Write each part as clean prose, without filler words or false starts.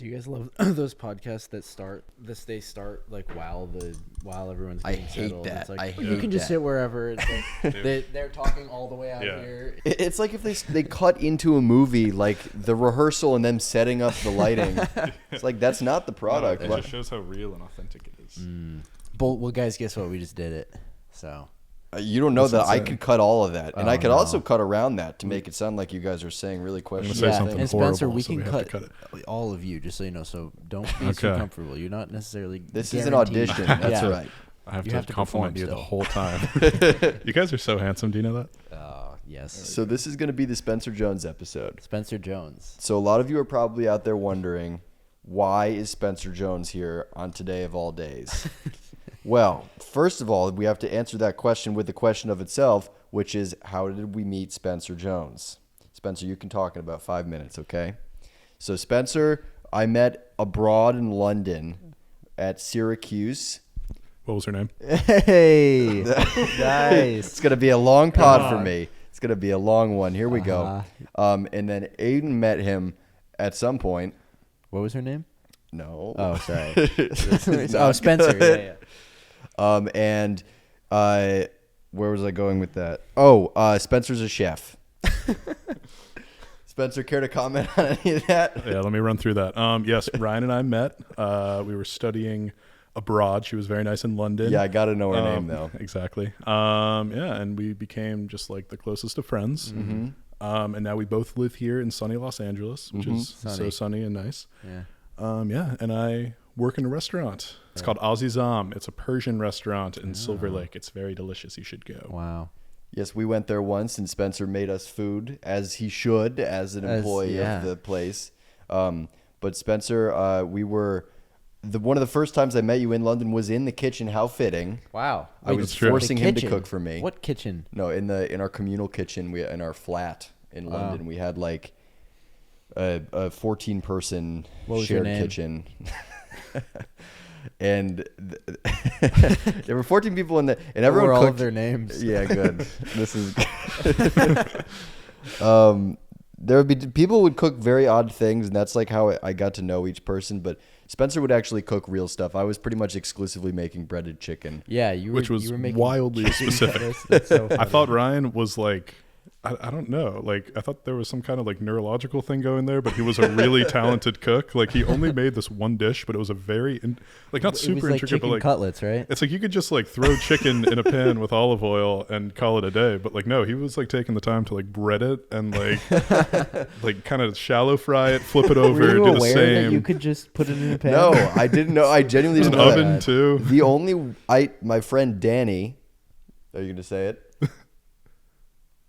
Do you guys love those podcasts that start like while everyone's getting settled? that. It's like, I hate you can just that. sit wherever. It's like they're talking all the way out here. It's like if they cut into a movie, like the rehearsal and them setting up the lighting. It's like, that's not the product. No, it just shows how real and authentic it is. Well, guys, guess what? We just did it. So You don't know That's that insane. I could cut all of that, and I could no. also cut around that to make it sound like you guys are saying really questionable say yeah, something and Spencer, horrible, we so can we have to cut, cut all of you, just so you know. So don't be too Okay. comfortable. You're not necessarily. This is an guaranteed- audition. That's Yeah. right. I have You to, have to compliment perform you the still. whole time. You guys are so handsome. Do you know that? Yes. So this is going to be the Spencer Jones episode. Spencer Jones. So a lot of you are probably out there wondering, why is Spencer Jones here on Today of All Days? Well, first of all, we have to answer that question with the question of itself, which is, how did we meet Spencer Jones? Spencer, you can talk in about 5 minutes, okay? So Spencer, I met abroad in London at Syracuse. What was her name? Hey, nice. It's going to be a long pod for me. It's going to be a long one. Here we go. And then Aiden met him at some point. What was her name? No. Oh, sorry. It's Oh, not Spencer. good. Yeah. And where was I going with that? Oh, Spencer's a chef. Spencer, care to comment on any of that? Yeah, let me run through that. Yes, Ryan and I met. We were studying abroad. She was very nice in London. Yeah, I got to know her name, though. Exactly. Yeah, and we became just like the closest of friends. Mm-hmm. And now we both live here in sunny Los Angeles, which is so sunny and nice. Yeah. Yeah, and I work in a restaurant. It's called Azizam. It's a Persian restaurant in Silver Lake. It's very delicious. You should go. Wow. Yes, we went there once, and Spencer made us food, as he should, as an employee of the place. But Spencer, we were... one of the first times I met you in London was in the kitchen. How fitting. Wow. I was true. forcing The him to kitchen? cook for me. What kitchen? No, in our communal kitchen, in our flat in London, we had like a 14-person What was your shared name? kitchen. And there were 14 people in the, and What everyone were all cooked of their names? Yeah, good. This is. There would be people would cook very odd things, and that's like how I got to know each person. But Spencer would actually cook real stuff. I was pretty much exclusively making breaded chicken. Yeah, you were. Which was you were making wildly chicken specific. cutlets. That's so I funny. thought Ryan was like, I don't know, like I thought there was some kind of like neurological thing going there, but he was a really talented cook. Like he only made this one dish, but it was a very not it was super like intricate, chicken but like cutlets, right? it's like you could just like throw chicken in a pan with olive oil and call it a day. But like no, he was like taking the time to like bread it and like kind of shallow fry it, flip it over, Were you do the aware same. that you could just put it in a pan? No, I didn't know. I genuinely There's didn't an know oven that. too. The only my friend Danny. Are you going to say it?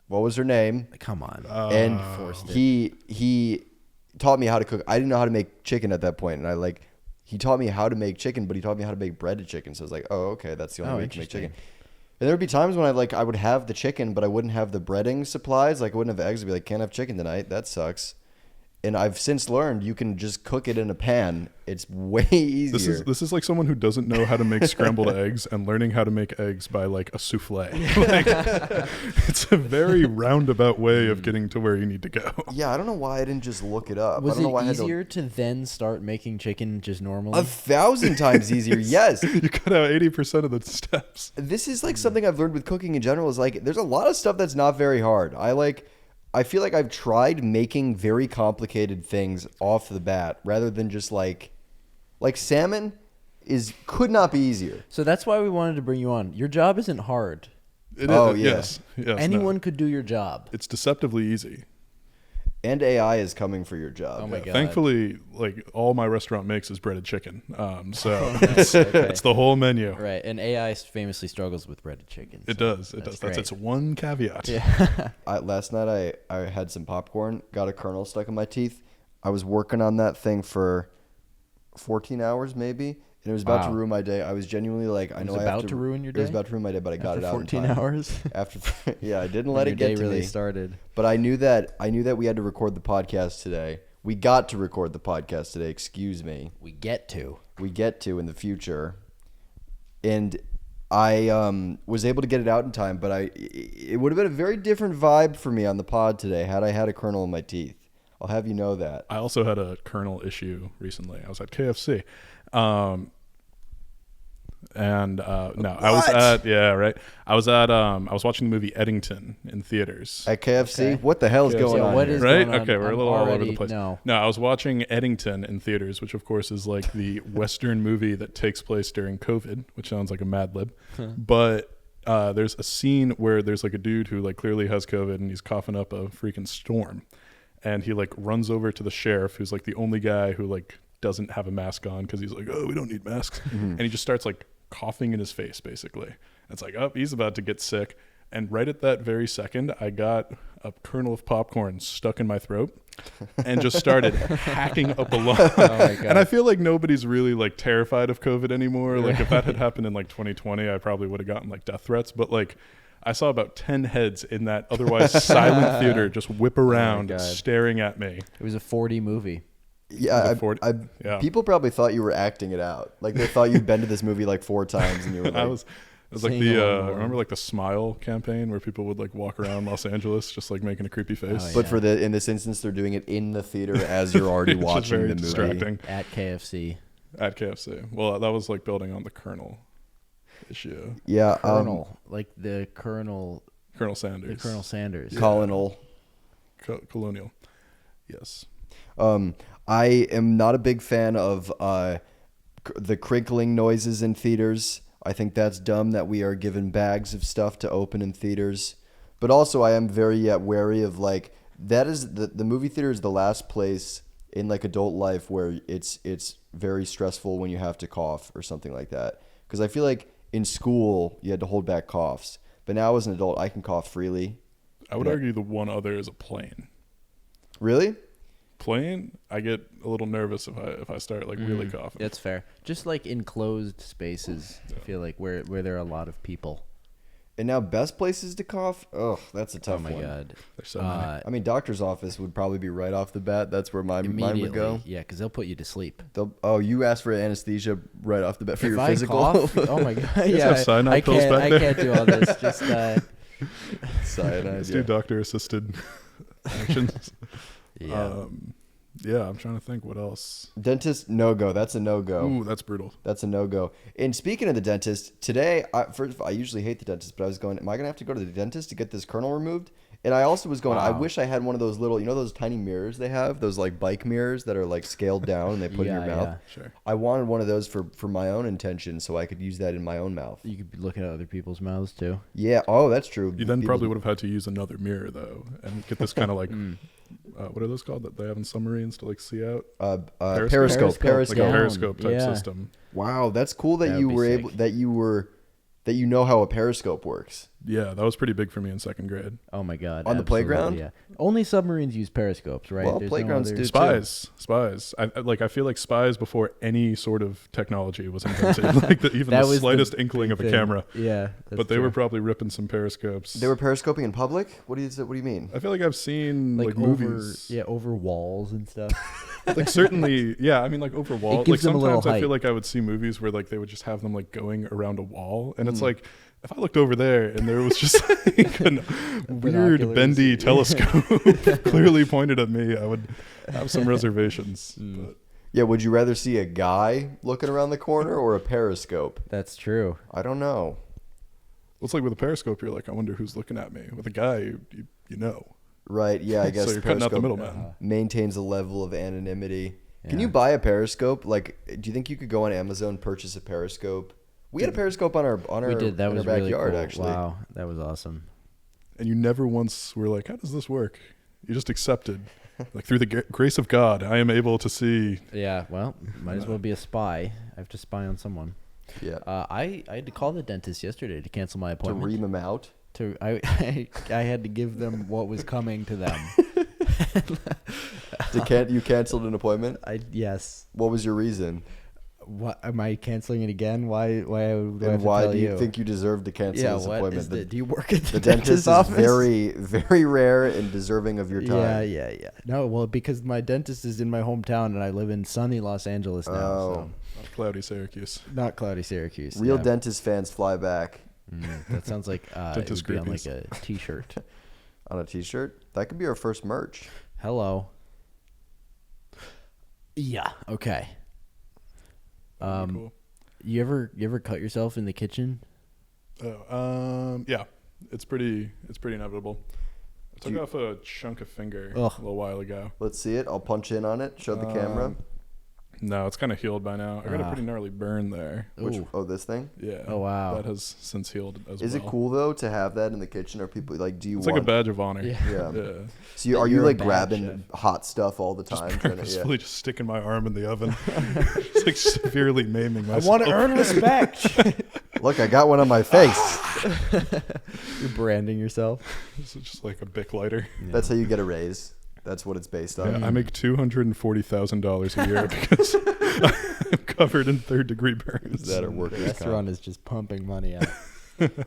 What was her name? Come on. And Forced it. he taught me how to cook. I didn't know how to make chicken at that point, and he taught me how to make chicken, but he taught me how to make breaded chicken. So I was like, oh, okay, that's the only way to make chicken. interesting. And there would be times when I would have the chicken, but I wouldn't have the breading supplies. Like I wouldn't have eggs. I'd be like, can't have chicken tonight. That sucks. And I've since learned you can just cook it in a pan. It's way easier. This is like someone who doesn't know how to make scrambled eggs and learning how to make eggs by like a souffle. Like, it's a very roundabout way of getting to where you need to go. Yeah, I don't know why I didn't just look it up. Was I don't know why it I had to. easier to then start making chicken just normally? 1,000 times easier. Yes. You cut out 80% of the steps. This is like something I've learned with cooking in general is like there's a lot of stuff that's not very hard. I feel like I've tried making very complicated things off the bat rather than just like salmon could not be easier. So that's why we wanted to bring you on. Your job isn't hard. Oh, yeah. Yes. Anyone No. could do your job. It's deceptively easy. And AI is coming for your job. Oh my God. Thankfully, like all my restaurant makes is breaded chicken. So Nice. Okay. it's the whole menu. Right, and AI famously struggles with breaded chicken. It so does. It does. great. That's its one caveat. Yeah. Last night I had some popcorn, got a kernel stuck in my teeth. I was working on that thing for 14 hours maybe, and it was about to Wow. ruin my day. I was genuinely like, I know I have about to ruin your It was day? about to ruin my day, but I got After it out 14 in time. hours. Yeah, I didn't let Your it get day to really me. started. But I knew that we had to record the podcast today. We got to record the podcast today. Excuse me. We get to. We get to in the future, and I was able to get it out in time. But it would have been a very different vibe for me on the pod today had I had a kernel in my teeth. I'll have you know that. I also had a kernel issue recently. I was at KFC. I was watching the movie Eddington in theaters. At KFC? Okay. What the hell is KFC. going Yeah, on what here? is Right? going on? Okay, we're a I'm little all over already- the place. No. I was watching Eddington in theaters, which of course is like the Western movie that takes place during COVID, which sounds like a Mad Lib. But there's a scene where there's like a dude who like clearly has COVID and he's coughing up a freaking storm. And he like runs over to the sheriff, who's like the only guy who like doesn't have a mask on because he's like, oh, we don't need masks. And he just starts like coughing in his face, basically. And it's like, oh, he's about to get sick. And right at that very second, I got a kernel of popcorn stuck in my throat and just started hacking up a lung. Oh my God. And I feel like nobody's really like terrified of COVID anymore. Like if that had happened in like 2020, I probably would have gotten like death threats. But like I saw about 10 heads in that otherwise silent theater just whip around God. staring at me. It was a 40 movie. Yeah, Yeah. people probably thought you were acting it out. Like they thought you'd been to this movie like 4 times, and you were like, It was like Singing along. remember like the Smile campaign where people would like walk around Los Angeles just like making a creepy face. Oh, yeah. but in this instance, they're doing it in the theater as you're already It's just watching very the movie. distracting. At KFC. At KFC. Well, that was like building on the Kernel issue. Yeah, Colonel. Like the Colonel. Colonel Sanders. The Colonel Sanders. Colonel. Colonial. Yes. I am not a big fan of the crinkling noises in theaters. I think that's dumb that we are given bags of stuff to open in theaters. But also, I am very wary of like that is the movie theater is the last place in like adult life where it's very stressful when you have to cough or something like that. Because I feel like in school you had to hold back coughs, but now as an adult I can cough freely. I would argue the one other is a plane. Really? Plane, I get a little nervous if I start like really coughing. That's fair. Just like enclosed spaces, I feel like where there are a lot of people. And now best places to cough? Ugh, that's a tough Oh my one. God. There's so many. I mean, doctor's office would probably be right off the bat. That's where mine would go. Yeah, because they'll put you to sleep. You asked for anesthesia right off the bat for If your I physical. cough, oh my God. guys Yeah, have cyanide pills back I there? can't do all this. Just Cyanide. Let's Yeah. do doctor assisted actions. yeah. Yeah, I'm trying to think what else. Dentist, no go. That's a no go. Ooh, that's brutal. That's a no go. And speaking of the dentist, today, first of all, I usually hate the dentist, but I was going, am I going to have to go to the dentist to get this kernel removed? And I also was going, I Wow. wish I had one of those little, those tiny mirrors they have, those like bike mirrors that are like scaled down and they put in your mouth. Sure. I wanted one of those for my own intention so I could use that in my own mouth. You could be looking at other people's mouths too. Yeah. Oh, that's true. You then People- probably would have had to use another mirror though, and get this kind of like, what are those called that they have in submarines to like see out? Periscope. Like a Down. periscope type Yeah. system. Wow, that's cool that That you would be were sick. able that you know how a periscope works. Yeah, that was pretty big for me in second grade. Oh my God. On the absolutely, playground? Yeah. Only submarines use periscopes, right? Well, There's playgrounds other- do. Spies. I feel like spies before any sort of technology was invented, like even That the was the slightest inkling of a thing. camera. Yeah. But they were probably ripping some periscopes. They were periscoping in public? What do you mean? I feel like I've seen like, over, movies. over walls and stuff. Like certainly, yeah. I mean, like over walls. Like gives them a little sometimes I feel height. like I would see movies where like they would just have them like going around a wall, and it's like if I looked over there and there was just like a weird Binoculars. bendy telescope clearly pointed at me, I would have some reservations. But Yeah, would you rather see a guy looking around the corner or a periscope? That's true. I don't know. it's like with a periscope, you're like, I wonder who's looking at me. With a guy, you know. Right, yeah, I guess So you're cutting out the periscope middleman. maintains a level of anonymity. Can Yeah. you buy a periscope? Like, do you think you could go on Amazon, purchase a periscope? We had a periscope on our We did. That in was our really backyard, cool. actually. Wow, that was awesome. And you never once were like, how does this work? You just accepted. Like through the grace of God, I am able to see. Yeah. Well, might as well be a spy. I have to spy on someone. Yeah, I had to call the dentist yesterday to cancel my to appointment. ream them out. I had to give them what was coming to them. You canceled an appointment. Yes. What was your reason? What am I canceling it again? Why do I have And to why tell do you think you deserve to cancel Yeah. this What appointment? is the, do you work at the, The dentist dentist's is office? very, very rare and deserving of your time. Yeah. No, well, because my dentist is in my hometown and I live in sunny Los Angeles now. Oh. So Not cloudy Syracuse. not cloudy Syracuse. Real yeah. dentist fans fly back That sounds like it Dentist would be on like groupies. a T-shirt. on a T-shirt. That could be our first merch. Hello. Yeah. Okay. Cool. You ever cut yourself in the kitchen? Yeah, it's pretty inevitable. I took off a chunk of finger a little while ago. Let's see it. I'll punch in on it. Show the camera. No, it's kind of healed by now. I got a pretty gnarly burn there. This thing? Yeah. Oh, wow. That has since healed as well. Is it cool though to have that in the kitchen? Or people like? Do you? It's like a badge of honor. Yeah. Yeah. So are you You're a like bad grabbing chef. hot stuff all the time? trying to, Purposefully just sticking my arm in the oven. It's like severely maiming myself. I want to earn respect. Look, I got one on my face. You're branding yourself. This is just like a Bic lighter. That's how you get a raise. That's what it's based on. Yeah, I make $240,000 a year because I'm covered in third-degree burns. Is that a The worker's restaurant comp? is just pumping money out.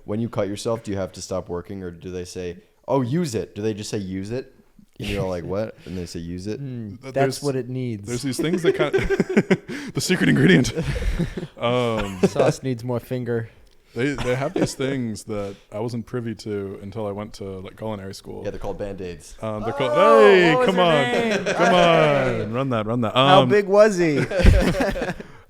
When you cut yourself, do you have to stop working, or do they say, "Oh, use it"? Do they just say "use it"? And you're all like, "What?" And they say "use it." That's what it needs. There's these things that kind of the secret ingredient. Sauce needs more finger. They have these things that I wasn't privy to until I went to like culinary school. Yeah, they're called Band-Aids. They're called. Hey, what was come her on, name? come on, run that. How big was he?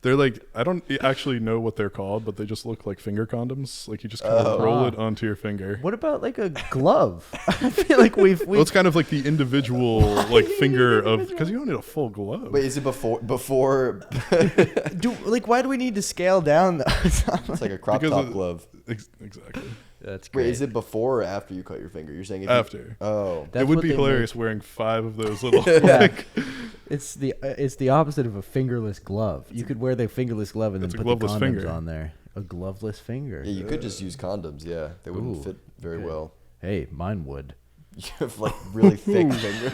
They're like, I don't actually know what they're called, but they just look like finger condoms. Like you just kind of roll it onto your finger. What about like a glove? I feel like we've Well, it's kind of like the individual like finger of, because you don't need a full glove. Wait, is it before? why do we need to scale down? It's like a crop top of- glove. Exactly. That's great. Wait, is it before or after you cut your finger? You're saying if After. Oh, That's it would what be they hilarious wearing 5 of those little Yeah. like, It's the opposite of a fingerless glove. You could wear the fingerless glove and then It's a put the gloveless condoms finger. on there. A gloveless finger. yeah. You could just use condoms. Yeah, they wouldn't Ooh, fit very okay. well. Hey, mine would. You have like really thick fingers.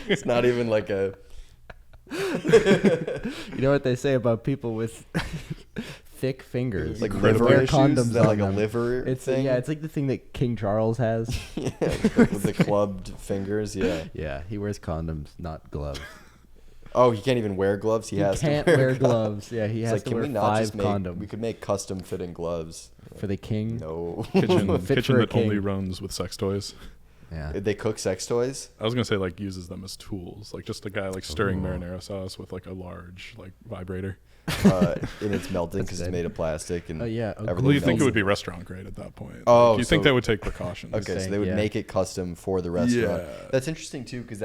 It's not even like a. You know what they say about people with thick fingers? Like Incredible. liver Wear issues? condoms Is that on like a them. liver It's thing? yeah, it's like the thing that King Charles has. Yeah, with the clubbed fingers. Yeah. Yeah, he wears condoms, not gloves. Oh, he can't even wear gloves. He has can't to wear wear gloves. Yeah, he It's has like, to can wear we not 5 just make? condoms We could make custom fitting gloves. for the king. No. kitchen Fit for a that only king. runs with sex toys. Yeah. They cook sex toys. I was gonna say like uses them as tools, like just a guy like stirring Ooh. marinara sauce with like a large like vibrator. And it's melting because it's dead. made of plastic and Oh, yeah. Oh, everything Well, you think it melts. would be restaurant grade at that point? Oh, Like, you think so- that would take precautions? Okay, so saying, they would yeah. make it custom for the restaurant. Yeah. That's interesting too, because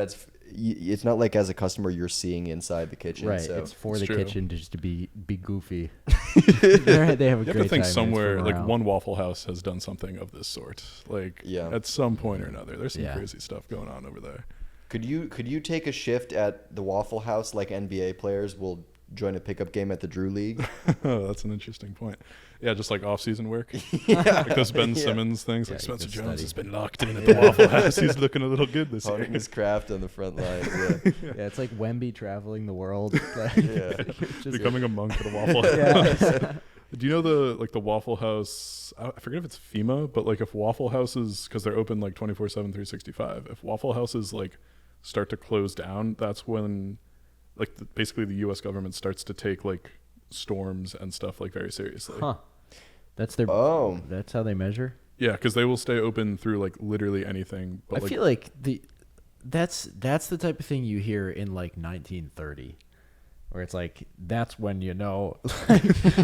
it's not like as a customer you're seeing inside the kitchen. Right, So. it's for It's the true. kitchen to just to be goofy. They have a You great have to think time, it's somewhere for like morale. one Waffle House has done something of this sort. Like Yeah. at some point or another, there's some Yeah. crazy stuff going on over there. Could you take a shift at the Waffle House like NBA players will join a pickup game at the Drew League? Oh, that's an interesting point. Yeah, just like off-season work. Like those Ben Yeah. Simmons things. Yeah, Like you Spencer could Jones study. has been locked in at the Waffle House. He's looking a little good this Honing year. his craft on the front line. Yeah. Yeah, it's like Wemby traveling the world. Like, Yeah. just- Becoming a monk at a Waffle House. yeah. Do you know the Waffle House? I forget if it's FEMA, but like if Waffle Houses, because they're open like 24/7, 365. If Waffle Houses like start to close down, that's when like basically the U.S. government starts to take like storms and stuff like very seriously. Huh. That's their. Oh. That's how they measure. Yeah, because they will stay open through like literally anything. But I feel like that's the type of thing you hear in like 1930, where it's like that's when you know,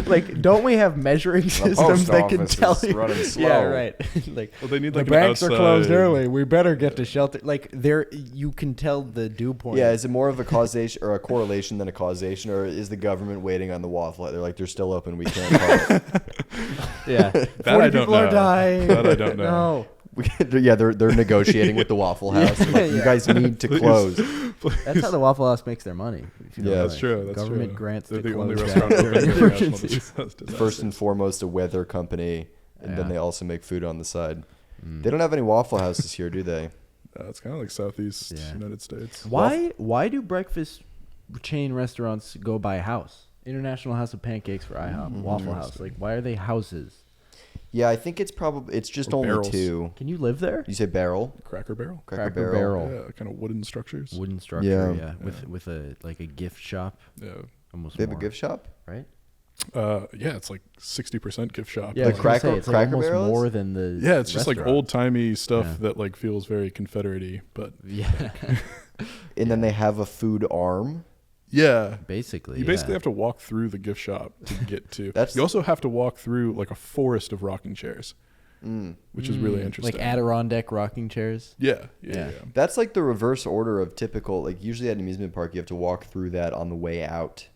like don't we have measuring systems post that can office tell is you? running Yeah, slow. right. Like well, they need the like banks an are closed outside- early. We better get to shelter. Like there, you can tell the dew point. Yeah, is it more of a causation or a correlation than a causation, or is the government waiting on the Waffle House? They're like, they're still open. We can't call it. Yeah. That 40 I don't people know. are dying. That I don't know. No. Yeah, they're negotiating with the Waffle House. Yeah, Like, you yeah. guys need to Please. close. That's how the Waffle House makes their money. if you know Yeah, that. That's true. That's Government true. grants They're to the only close restaurant down open during during national emergencies. disasters. First and foremost, a weather company, and then Yeah. they also make food on the side. They don't have any Waffle Houses here, do they? It's kind of like Southeast Yeah. United States. Why do breakfast chain restaurants go by house? International House of Pancakes for IHOP, Waffle House. Like, why are they houses? Yeah, I think it's just Or only barrels. 2. Can you live there? You say barrel? Cracker Barrel. Cracker Cracker barrel. Barrel. Yeah, kind of wooden structures. Wooden structure, Yeah. yeah. With a like a gift shop, Yeah. almost. They have a more, gift shop? right? Yeah, it's like 60% gift shop. Yeah, The I was gonna say, Cracker- it's like Cracker almost Barrel is? more than the. Yeah, it's just like restaurant. old timey stuff Yeah. that like feels very Confederate-y, but Yeah. And then they have a food arm. Yeah. Basically. You basically have to walk through the gift shop to get to. That's- you also have to walk through like a forest of rocking chairs, which is really interesting. Like Adirondack rocking chairs. Yeah. That's like the reverse order of typical. Like usually at an amusement park, you have to walk through that on the way out.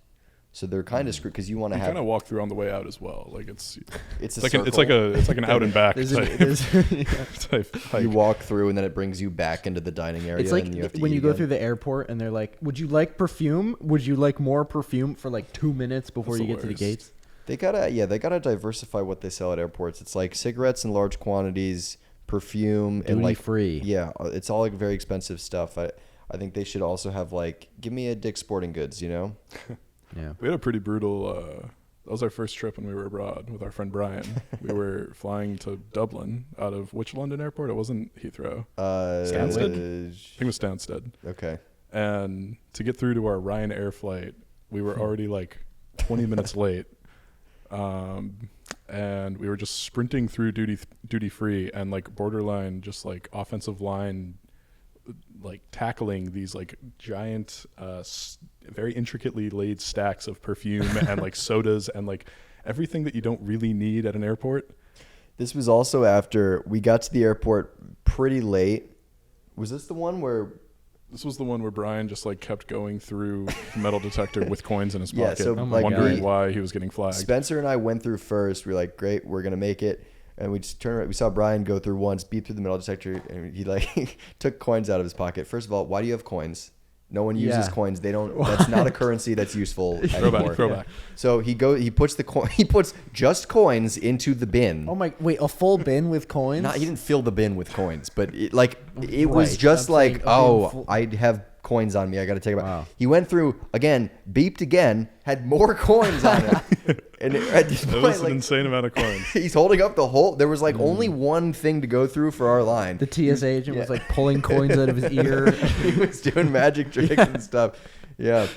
So they're kind of screwed because you want to You have. kind of walk through on the way out as well. Like it's a like circle. it's like an out and back type hike. You walk through and then it brings you back into the dining area. It's like and you have to when eat you go again. through the airport and they're like, "Would you like perfume? Would you like more perfume for like 2 minutes before That's you the get to the worst. gates?" They gotta diversify what they sell at airports. It's like cigarettes in large quantities, perfume, and Duty like free. Yeah, it's all like very expensive stuff. I think they should also have like, give me a Dick's Sporting Goods, you know? Yeah. We had a pretty brutal. That was our first trip when we were abroad with our friend Brian. We were flying to Dublin out of which London airport? It wasn't Heathrow. Stansted? I think it was Stansted. Okay. And to get through to our Ryanair flight, we were already like 20 minutes late. And we were just sprinting through duty free and like borderline just like offensive line, like tackling these like giant, very intricately laid stacks of perfume and like sodas and like everything that you don't really need at an airport. This was also after we got to the airport pretty late. Was this the one where? This was the one where Brian just like kept going through the metal detector with coins in his Yeah, pocket, so, like, wondering why he was getting flagged. Spencer and I went through first. We were like, great, we're gonna make it. And we just turned around. We saw Brian go through once, beep through the metal detector, and he like took coins out of his pocket. First of all, why do you have coins? No one uses coins. They don't. That's not a currency that's useful anymore. Throwback. So he puts he puts just coins into the bin. Oh my! Wait, a full bin with coins? He didn't fill the bin with coins, but it was Right, just I'm like, saying a bin full- I have coins on me. I got to take them out. Wow. He went through again, beeped again, had more coins on him, and at this That point, was an like, insane amount of coins. he's holding up the whole. There was like only one thing to go through for our line. The TSA agent was like pulling coins out of his ear. He was doing magic tricks and stuff. Yeah.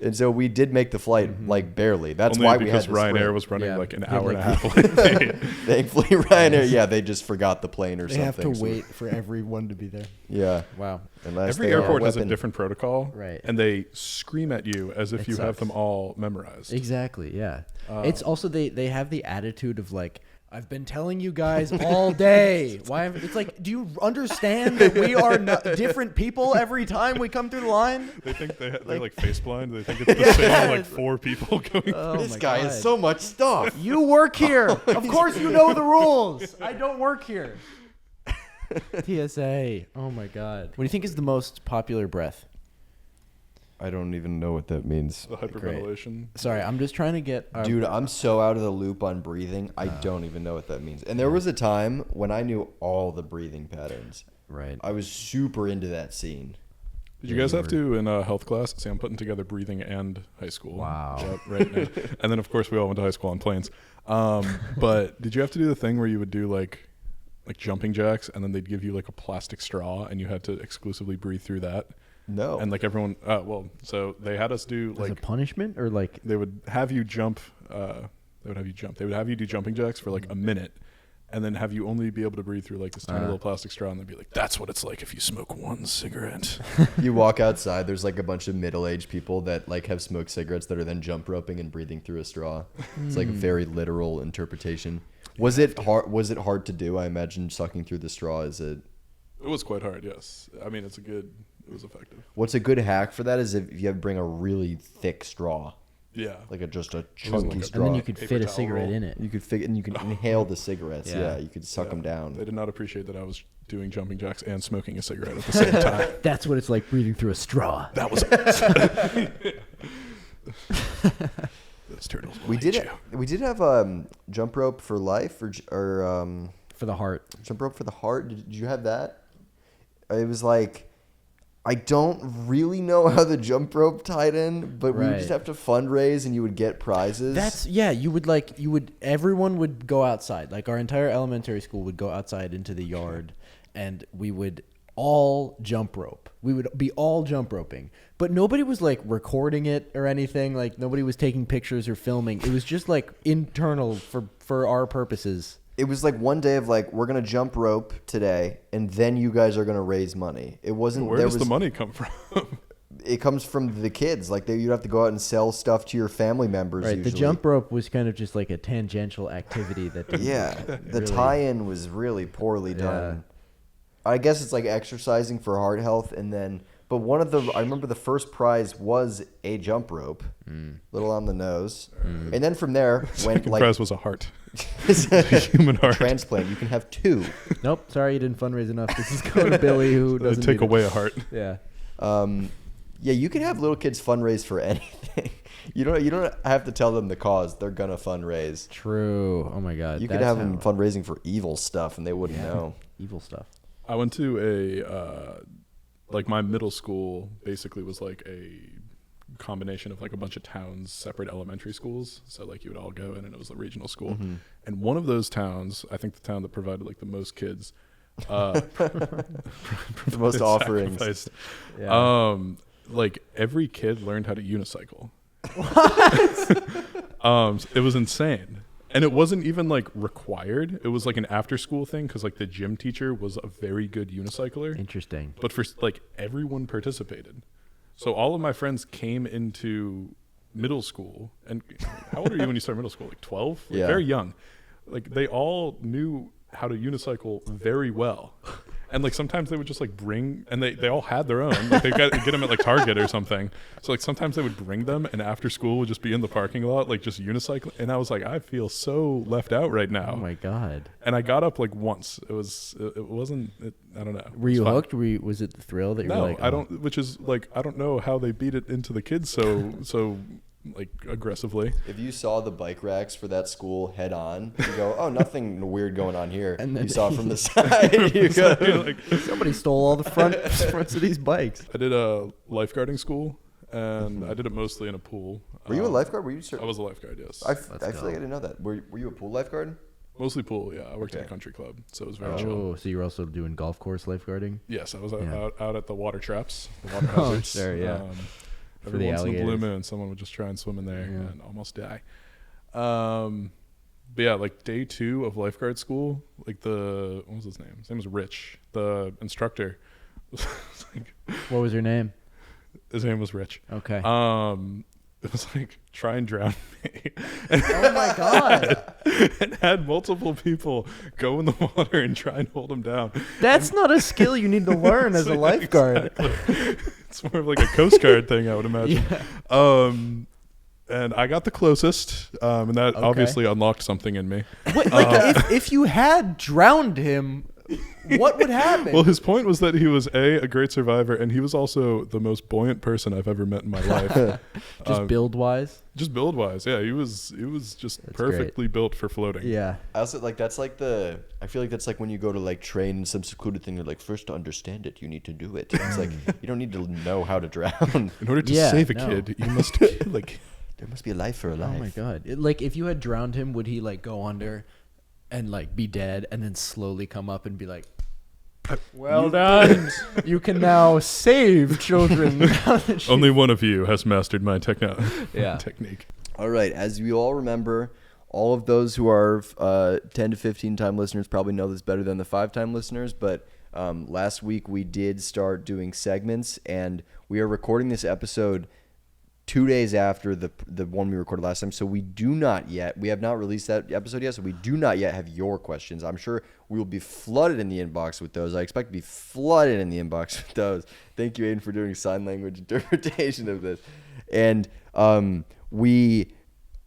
And so we did make the flight like barely. That's Only why we had because to Ryanair sprint. was running Yeah. like an Yeah, hour and a like- half late. Thankfully, Ryanair, they just forgot the plane or They something. have to so- wait for everyone to be there. Yeah. Wow. Unless Every they are airport has a weapon- different protocol, Right. and they scream at you as if It you have sucks. them all memorized. Exactly. Yeah. It's also they have the attitude of like, I've been telling you guys all day. Why? It's like, do you understand that we are different people every time we come through the line? They think they're like face blind. They think it's the same like 4 people going. Oh This my guy God. has so much stuff. You work here. Of course you know the rules. I don't work here. TSA. Oh my God. What do you think is the most popular breath? I don't even know what that means. The hyperventilation. Sorry, I'm just trying to get. Dude, I'm so out of the loop on breathing. I don't even know what that means. And there was a time when I knew all the breathing patterns. Right. I was super into that scene. Did you guys have to in health class? See, I'm putting together breathing and high school. Wow. Yep, right now. And then of course we all went to high school on planes. But did you have to do the thing where you would do like jumping jacks, and then they'd give you like a plastic straw, and you had to exclusively breathe through that? No. And like everyone, so they had us do As like a punishment or like. they would have you jump. They would have you do jumping jacks for like a minute, and then have you only be able to breathe through like this tiny little plastic straw, and they'd be like, "That's what it's like if you smoke one cigarette." You walk outside, there's like a bunch of middle-aged people that like have smoked cigarettes that are then jump roping and breathing through a straw. It's like a very literal interpretation. Was it hard to do? I imagine sucking through the straw is it. It was quite hard. Yes, I mean it was effective. What's a good hack for that is if you have to bring a really thick straw, Yeah, like just a wasn't chunky like a- straw. And then you could Paper fit a towel cigarette roll. in it. You could and you can inhale the cigarettes. Yeah. Yeah, you could suck them They down. did not appreciate that I was doing jumping jacks and smoking a cigarette at the same time. That's what it's like breathing through a straw. That was those turtles. will We hate did you. we did have jump rope for life or For the heart. jump rope for the heart. Did you have that? It was like, I don't really know how the jump rope tied in, but we would just Right. have to fundraise and you would get prizes. Everyone would go outside. Like our entire elementary school would go outside into the yard and we would all jump rope. We would be all jump roping. But nobody was like recording it or anything. Like nobody was taking pictures or filming. It was just like internal for our purposes. It was like one day of like, we're going to jump rope today and then you guys are going to raise money. It wasn't, Where does the money come from? it comes from the kids. Like you'd have to go out and sell stuff to your family members. Right. Usually. The jump rope was kind of just like a tangential activity that. Yeah, the tie-in was really poorly done. I guess it's like exercising for heart health, and then. But I remember the first prize was a jump rope, little on the nose, and then from there went Second like prize was a heart, a human heart transplant. You can have 2. Nope, sorry, you didn't fundraise enough. This is going to Billy, who doesn't take need away it. a heart. Yeah. Yeah, you can have little kids fundraise for anything. You don't have to tell them the cause. They're gonna fundraise. True. Oh my God. You could have them fundraising for evil stuff, and they wouldn't know. Evil stuff. I went to like my middle school basically was like a combination of like a bunch of towns, separate elementary schools. So like you would all go in, and it was a regional school. Mm-hmm. And one of those towns, I think the town that provided like the most kids, the most offerings. Yeah. Like every kid learned how to unicycle. It was insane. And it wasn't even like required. It was like an after school thing because like the gym teacher was a very good unicycler. Interesting. But for like everyone participated. So all of my friends came into middle school. And how old are you when you start middle school? Like 12? Like Yeah. Very young. Like they all knew how to unicycle very well. And like sometimes they would just like bring, and they all had their own. Like they get them at like Target or something. So like sometimes they would bring them, and after school would just be in the parking lot, like just unicycling. And I was like, I feel so left out right now. Oh my God. And I got up like once. It wasn't. I don't know. Were you hooked? Was it the thrill that you were like? No, I don't. Which is like I don't know how they beat it into the kids so like aggressively. If you saw the bike racks for that school head on, you go, "Oh, nothing weird going on here." And then you saw it from the side. You go, Like, Somebody stole all the fronts of these bikes. I did a lifeguarding school, and I did it mostly in a pool. Were you a lifeguard? Were you? I was a lifeguard. Yes. I feel like I didn't know that. Were you a pool lifeguard? Mostly pool, yeah. I worked at a Okay. country club, so it was very chill. Oh, so you're also doing golf course lifeguarding? Yes, I was Yeah. out at the water traps, the water Oh, hazards. sure, yeah. For Every the once in a blue alligators. moon, someone would just try and swim in there Yeah. and almost die. But yeah, like day 2 of lifeguard school, like what was his name? His name was Rich. The instructor, What was your name? his name was Rich. Okay. It was like, try and drown me. Oh my God. And had multiple people go in the water and try and hold him down. That's not a skill you need to learn as a lifeguard. Exactly. It's more of like a Coast Guard thing, I would imagine. Yeah. And I got the closest, and that Okay. obviously unlocked something in me. Wait, like if you had drowned him, what would happen? Well, his point was that he was a great survivor, and he was also the most buoyant person I've ever met in my life. Just build wise. Just build wise, yeah. He was just That's perfectly built for floating. Yeah. I also like that's like I feel like that's like when you go to like train in some secluded thing. You're like, first to understand it, you need to do it. It's like you don't need to know how to drown. In order to Yeah, save a no. kid, you must like. There must be a life for a life. Oh my God. Like if you had drowned him, would he like go under and like be dead and then slowly come up and be like, well done. You can now save children. Only one of you has mastered my Yeah. technique. All right, as you all remember, all of those who are 10 to 15 time listeners probably know this better than the 5-time listeners, but last week we did start doing segments, and we are recording this episode 2 days after the one we recorded last time, so we have not released that episode yet, so we do not yet have your questions. I'm sure we will be flooded in the inbox with those. I expect to be flooded in the inbox with those. Thank you, Aiden, for doing sign language interpretation of this. And we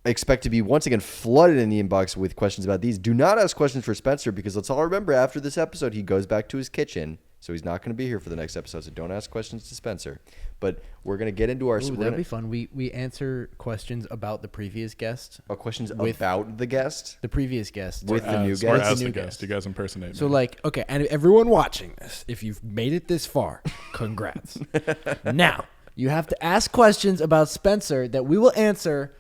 expect to be once again flooded in the inbox with questions about these. Do not ask questions for Spencer, because let's all remember, after this episode, he goes back to his kitchen. So he's not going to be here for the next episode, so don't ask questions to Spencer. But we're going to get into our... Ooh, that'd be fun. We answer questions about the previous guest. questions with about the guest? The previous guest. With the new Or guest? as The the new guest. guest. You guys impersonate So me. like, okay, and everyone watching this, if you've made it this far, congrats. Now, you have to ask questions about Spencer that we will answer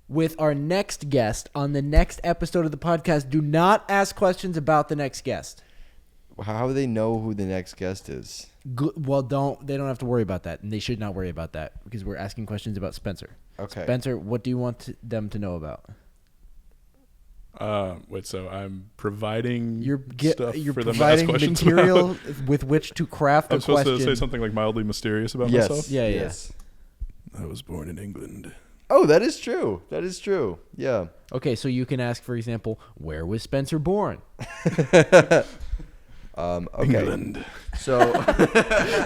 with our next guest on the next episode of the podcast. Do not ask questions about the next guest. How do they know who the next guest is? Well, they don't have to worry about that, and they should not worry about that because we're asking questions about Spencer. Okay. Spencer, what do you want them to know about? Wait, so I'm providing You're stuff you're for them to ask providing questions material about? with which to craft I'm a supposed question. to say something like mildly mysterious about Yes. myself? Yeah, yeah. Yes. I was born in England. Oh, that is true. That is true. Yeah. Okay, so you can ask, for example, where was Spencer born? Okay. England. So,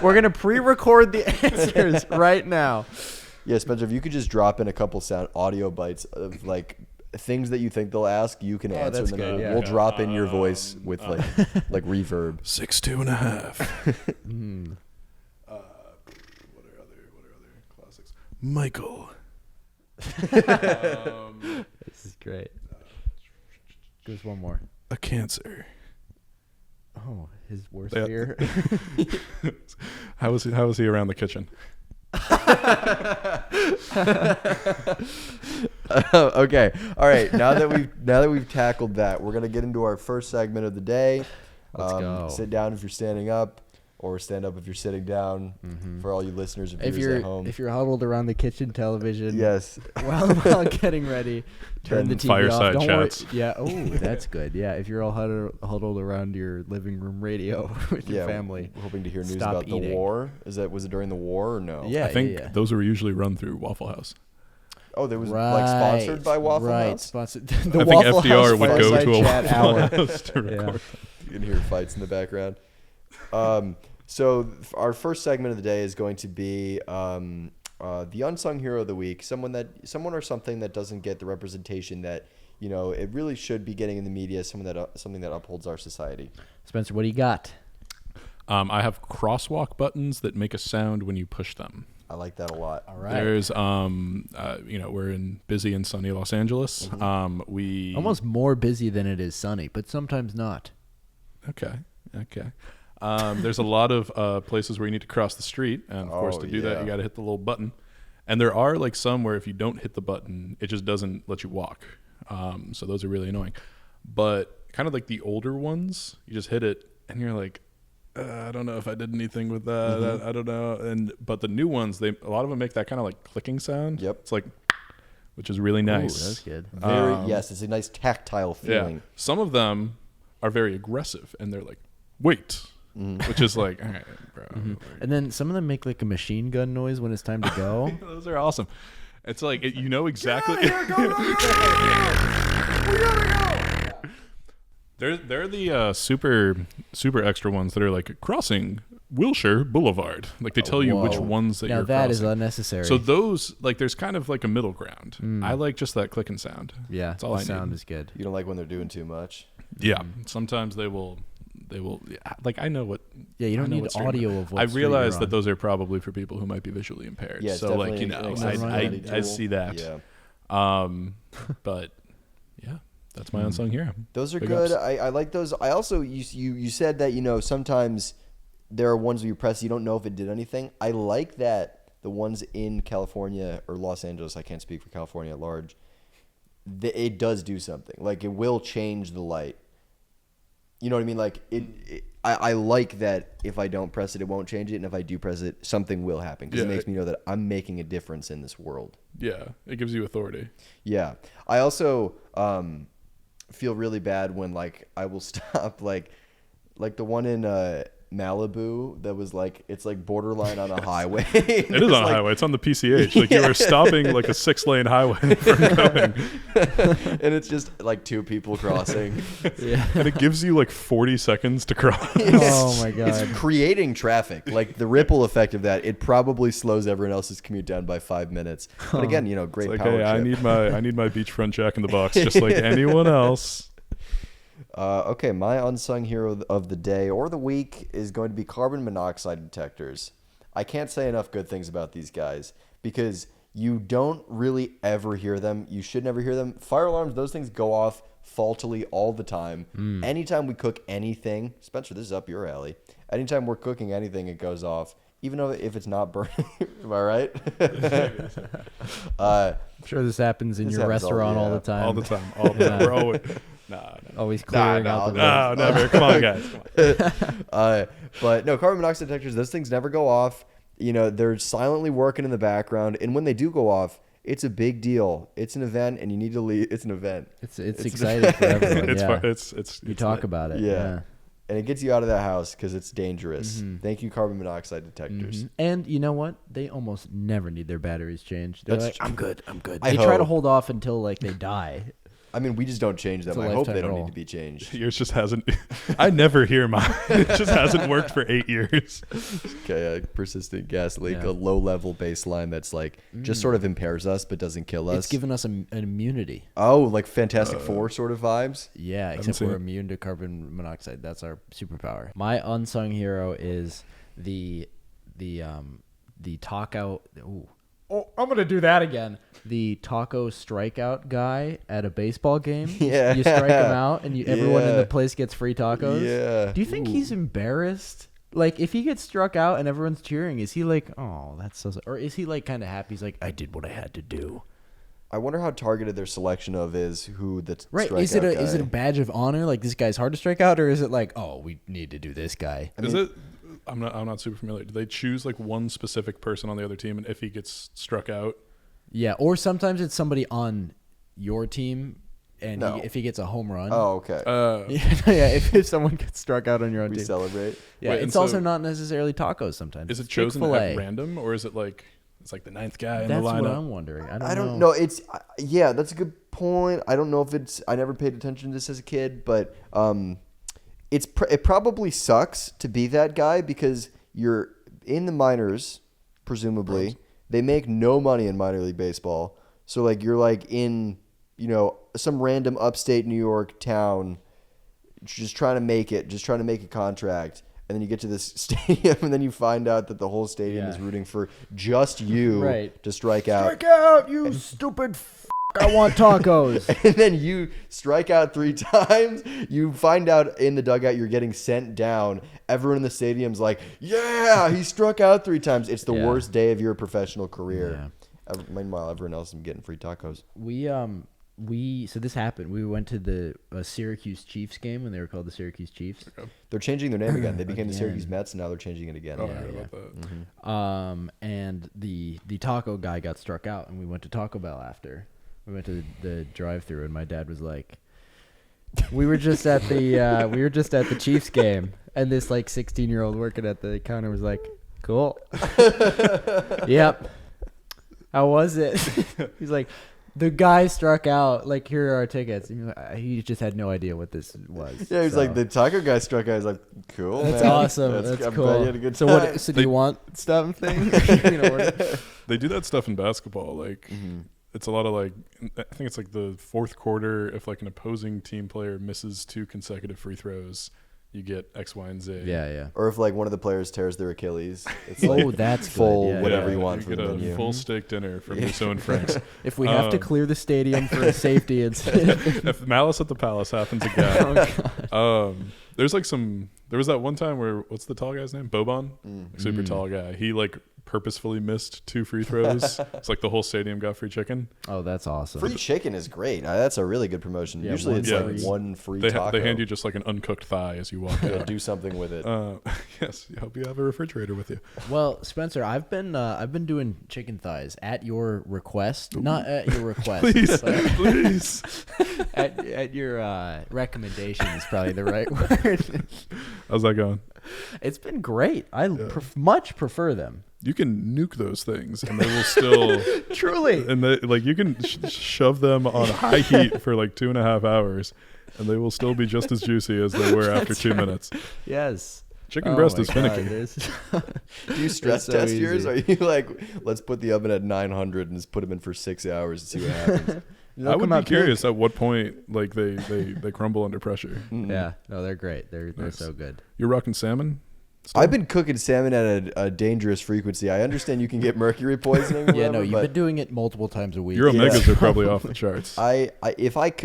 We're gonna pre-record the answers right now. yeah, Spencer, if you could just drop in a couple sound audio bites of like things that you think they'll ask, you can answer, that's and then good, yeah. we'll drop in your voice with like reverb. 6'2.5". What are other classics? Michael. This is great. There's one more. A Cancer. Oh, his worst Yeah. fear. How was he around the kitchen? Okay. All right. Now that we've tackled that, we're gonna get into our first segment of the day. Let's go. Sit down if you're standing up, or stand up if you're sitting down. For all you listeners and If viewers you're at home. if you're huddled around the kitchen television, Yes. while getting ready, turn the Then TV fireside off. Don't chats. worry. Yeah. Oh, that's good. Yeah. If you're all huddled around your living room radio with your family. We're hoping to hear news Stop about eating. the war. Was it during the war or no? Yeah. I think yeah. those were usually run through Waffle House. Oh, there was like sponsored by Waffle right, House. Sponsored. I The think Waffle FDR House would go fireside to a chat Waffle hour. House to Yeah. record. You can hear fights in the background. So our first segment of the day is going to be the unsung hero of the week. Someone or something that doesn't get the representation that it really should be getting in the media. Something that upholds our society. Spencer, what do you got? I have crosswalk buttons that make a sound when you push them. I like that a lot. All right. There's, we're in busy and sunny Los Angeles. We Almost more busy than it is sunny, but sometimes not. Okay. There's a lot of places where you need to cross the street, and of course, to do that, yeah. you got to hit the little button. And there are like some where if you don't hit the button, it just doesn't let you walk. So those are really annoying. But kind of like the older ones, you just hit it, and you're like, I don't know if I did anything with that. I don't know. But the new ones, a lot of them make that kind of like clicking sound. Yep. It's like, which is really nice. Ooh, that's good. Yes, it's a nice tactile feeling. Yeah. Some of them are very aggressive, and they're like, wait, which is like, all right, bro. And then some of them make like a machine gun noise when it's time to go. Those are awesome. It's like exactly. They're the super extra ones that are like crossing Wilshire Boulevard. Like they tell you which whoa. ones that Now you're that crossing. is unnecessary. So those there's kind of like a middle ground. I like just that clicking sound. yeah, That's all the I sound need. is good. You don't like when they're doing too much. Yeah. Sometimes they will. Like I know what. Yeah, you don't I know need what street audio I'm- of what I street realize you're that on. those are probably for people who might be visually impaired. Yeah, it's so like definitely an I accessibility I tool. see that. Yeah. But yeah, that's my unsung hero. Those are Big good. ups. I like those. I also you said that sometimes there are ones where you press you don't know if it did anything. I like that the ones in California or Los Angeles. I can't speak for California at large. It does do something. Like it will change the light. You know what I mean? Like I like that if I don't press it, it won't change it, and if I do press it, something will happen because it Yeah. makes me know that I'm making a difference in this world. Yeah, it gives you authority. Yeah. I also feel really bad when like I will stop like the one in Malibu that was like it's like borderline on a highway. It is on a highway. It's on the PCH. Like you are stopping like a 6-lane highway from going, and it's just like two people crossing. Yeah. and it gives you like 40 seconds to cross. Oh my god. It's creating traffic. Like the ripple effect of that, it probably slows everyone else's commute down by 5 minutes. But again, great It's like, power hey, trip. I need my beachfront Jack in the Box, just like anyone else. Okay, my unsung hero of the day or the week is going to be carbon monoxide detectors. I can't say enough good things about these guys because you don't really ever hear them. You should never hear them. Fire alarms, those things go off faultily all the time. Anytime we cook anything, Spencer, this is up your alley. Anytime we're cooking anything, it goes off. Even though if it's not burning, am I right? I'm sure this happens in This your happens restaurant all the time. All the time. All the time. We're always, no. Always clearing out the No, never. Come on, guys. Come on. But no, carbon monoxide detectors, those things never go off. They're silently working in the background. And when they do go off, It's a big deal. It's an event, and you need to leave. It's an event. It's exciting for everyone. It's yeah. fun. It's You talk lit. about it. Yeah. Yeah. And it gets you out of that house because it's dangerous. Mm-hmm. Thank you, carbon monoxide detectors. And you know what? They almost never need their batteries changed. They're That's like, true. I'm good. I They try to hope. hold off until like they die. I mean, we just don't change them. It's a I hope they lifetime don't role. need to be changed. Yours just hasn't. I never hear mine. It just hasn't worked for 8 years. Okay, a persistent gas leak, Yeah. a low-level baseline that's like just sort of impairs us but doesn't kill us. It's given us an immunity. Oh, like Fantastic Four sort of vibes? Yeah, except seen we're it. immune to carbon monoxide. That's our superpower. My unsung hero is the taco. Ooh. Oh, I'm gonna do that again. The taco strikeout guy at a baseball game. Yeah. You strike him out, and everyone in Yeah. the place gets free tacos. Yeah. Do you think Ooh. he's embarrassed? Like, if he gets struck out and everyone's cheering, is he like, oh, that's so, or is he like kind of happy? He's like, I did what I had to do. I wonder how targeted their selection of is who the Right? Is it a badge of honor? Like, this guy's hard to strike out, or is it like, oh, we need to do this guy? Is it? I'm not super familiar. Do they choose like one specific person on the other team, and if he gets struck out, Yeah, or sometimes it's somebody on your team, and No. if he gets a home run. Oh, okay. Yeah, if someone gets struck out on your own We team. celebrate. Yeah, Wait, it's and also so- not necessarily tacos sometimes. is it It's chosen Chick-fil-A. at random, or is it like it's like the 9th guy in That's the lineup? what I'm wondering. I don't know. It's yeah, that's a good point. I don't know if it's. I never paid attention to this as a kid, but it probably sucks to be that guy because you're in the minors, presumably. They make no money in minor league baseball, so like you're like in some random upstate New York town, just trying to make it, just trying to make a contract. And then you get to this stadium, and then you find out that the whole stadium is rooting for just you Right. to strike out. Strike out, you stupid I want tacos. And then you strike out 3 times. You find out in the dugout you're getting sent down. Everyone in the stadium's like, yeah, he struck out 3 times. It's the Yeah. worst day of your professional career. Meanwhile, everyone else is getting free tacos. So this happened. We went to the Syracuse Chiefs game when they were called the Syracuse Chiefs. They're changing their name again. They became the Again. Syracuse Mets, and now they're changing it again. Oh, I heard about that. And the taco guy got struck out, and we went to Taco Bell after. We went to the drive-through, and my dad was like, "We were just at the Chiefs game," and this like 16-year-old working at the counter was like, "Cool, yep. How was it?" He's like, "The guy struck out. Like, here are our tickets." And he just had no idea what this was. Yeah, he's like, the taco guy struck out. He's like, cool, That's man. awesome. That's I bet cool. you had a good So time. what? So do you want something? You know, what- They do that stuff in basketball. Like, it's a lot of like, I think it's like the fourth quarter. If like an opposing team player misses 2 consecutive free throws, you get X, Y, and Z. yeah. Or if like one of the players tears their Achilles, it's Oh, like that's full good. Yeah, whatever yeah. you want you from get the a menu. full steak dinner from Rousseau and Frank's. If we have to clear the stadium for a safety incident. If Malice at the Palace happens again, there's like there was that one time where what's the tall guy's name? Boban, super tall guy. He like purposefully missed 2 free throws. It's like the whole stadium got free chicken. Oh, that's awesome. Free chicken is great. That's a really good promotion. Yeah, Usually one it's free. like one free They taco. they hand you just like an uncooked thigh as you walk Yeah, out. do something with it. Yes, I hope you have a refrigerator with you. Well, Spencer, I've been doing chicken thighs at your request, not at your request. Please, but please. at your recommendation is probably the right word. How's that going? It's been great. I much prefer them. You can nuke those things and they will still Truly. and they like you can shove them on high heat for like 2.5 hours and they will still be just as juicy as they were after 2 minutes. Yes. Chicken breast my is finicky. God, there's- Do you stress so test yours? easy. Are you like, let's put the oven at 900 and just put them in for 6 hours and see what happens? They'll I would come be out curious at what point like they crumble under pressure. pink. Yeah. No, they're great. They're Nice. so good. You're rocking salmon? Still? I've been cooking salmon at a dangerous frequency. I understand you can get mercury poisoning. Or Yeah, no, whatever, you've but been doing it multiple times a week. Your omegas Yeah. are probably off the charts. the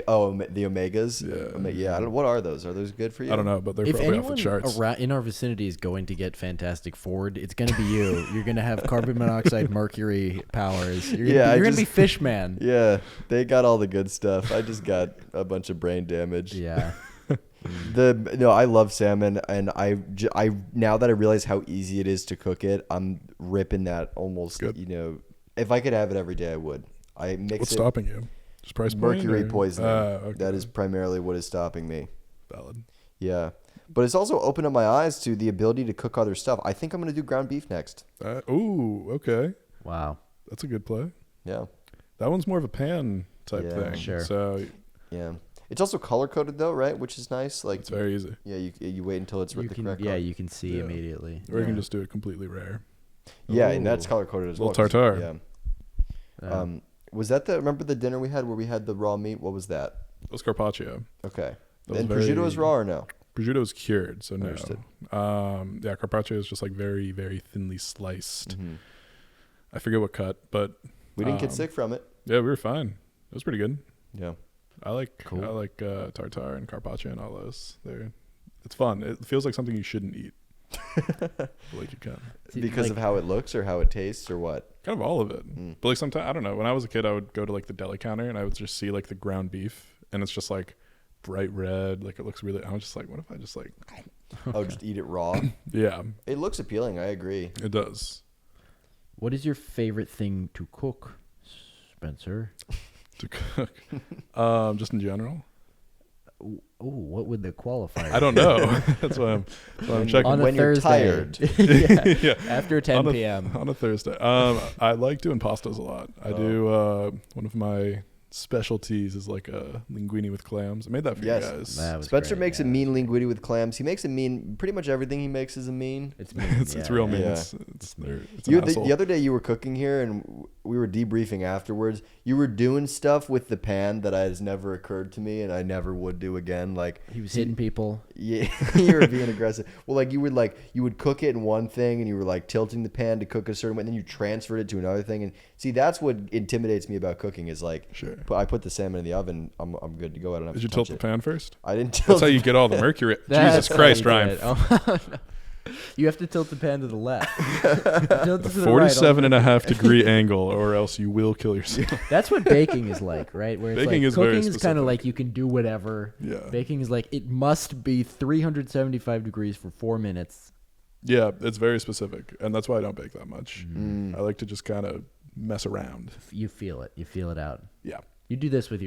omegas. Yeah. I don't, what are those? Are those good for you? I don't know, but they're If probably off the anyone charts. around in our vicinity is going to get Fantastic Ford, it's going to be you. You're going to have carbon monoxide, mercury powers. You're Yeah, I going to be just- fish man. Yeah, they got all the good stuff. I just got a bunch of brain damage. Yeah. I love salmon, and I now that I realize how easy it is to cook it, I'm ripping that almost. Good. If I could have it every day, I would. I mix What's it. stopping you? Just price point, Mercury or- poisoning. Okay. That is primarily what is stopping me. valid. Yeah. But it's also opened up my eyes to the ability to cook other stuff. I think I'm going to do ground beef next. Ooh, okay. Wow. That's a good play. Yeah. That one's more of a pan type Yeah. thing. Sure. So Yeah. It's also color coded though, right? Which is nice. Like, it's very easy. yeah, you wait until it's You the can, correct yeah, color. you can see Yeah. immediately. Or you can Yeah. just do it completely rare. Yeah, and that's Ooh. color coded as Little well. 'cause- tartare. Yeah. Was that remember the dinner we had where we had the raw meat? What was that? That was carpaccio. Okay. That was And prosciutto is very- raw or no? Prosciutto is cured, so no. Understood. Yeah, carpaccio is just like very, very thinly sliced. Mhm. I forget what cut, but We didn't get Um, sick from it. yeah, we were fine. It was pretty good. Yeah. I like Cool. tartare and carpaccio and all those. It's fun. It feels like something you shouldn't eat. But, like you can. See, Because like- of how it looks or how it tastes or what? Kind of all of it. Mm. But like sometimes I don't know. When I was a kid, I would go to like the deli counter and I would just see like the ground beef, and it's just like bright red. Like it looks really. I was just like, what if I just like? Oh, just eat it raw. Yeah, It looks appealing. I agree. it does. What is your favorite thing to cook, Spencer? To cook, just in general. Oh, what would the qualifier? I don't know. That's why I'm checking. On a When you're Thursday. tired. yeah. Yeah. After 10 on a, p.m. on a Thursday. I like doing pastas a lot. I do one of my specialties is like a linguine with clams. I made that for Yes. you guys. That was Spencer great, makes a yeah. mean linguine with clams. He makes a mean. Pretty much everything he makes is a mean. It's mean, it's yeah, real yeah. mean. Yeah. It's an The asshole. other day you were cooking here and we were debriefing afterwards. You were doing stuff with the pan that has never occurred to me and I never would do again. Like He was hitting people. yeah, you were being aggressive. Well, like you would cook it in one thing and you were like tilting the pan to cook a certain way, and then you transferred it to another thing. And see, that's what intimidates me about cooking is like, Sure. I put the salmon in the oven, I'm good to go. I don't have Did to you touch tilt the it. pan first? I didn't tilt. That's how you get all the mercury. That's Jesus how Christ, you do Ryan. it. Oh, no. You have to tilt the pan to the left. Tilt it to the right, 47 and a half degree angle, or else you will kill yourself. That's what baking is like, right? Where it's Baking like is very cooking is kind specific. of like you can do whatever. Yeah. Baking is like it must be 375 degrees for 4 minutes. Yeah, it's very specific, and that's why I don't bake that much. Mm. I like to just kind of mess around. You feel it. You feel it out. Yeah. You do this with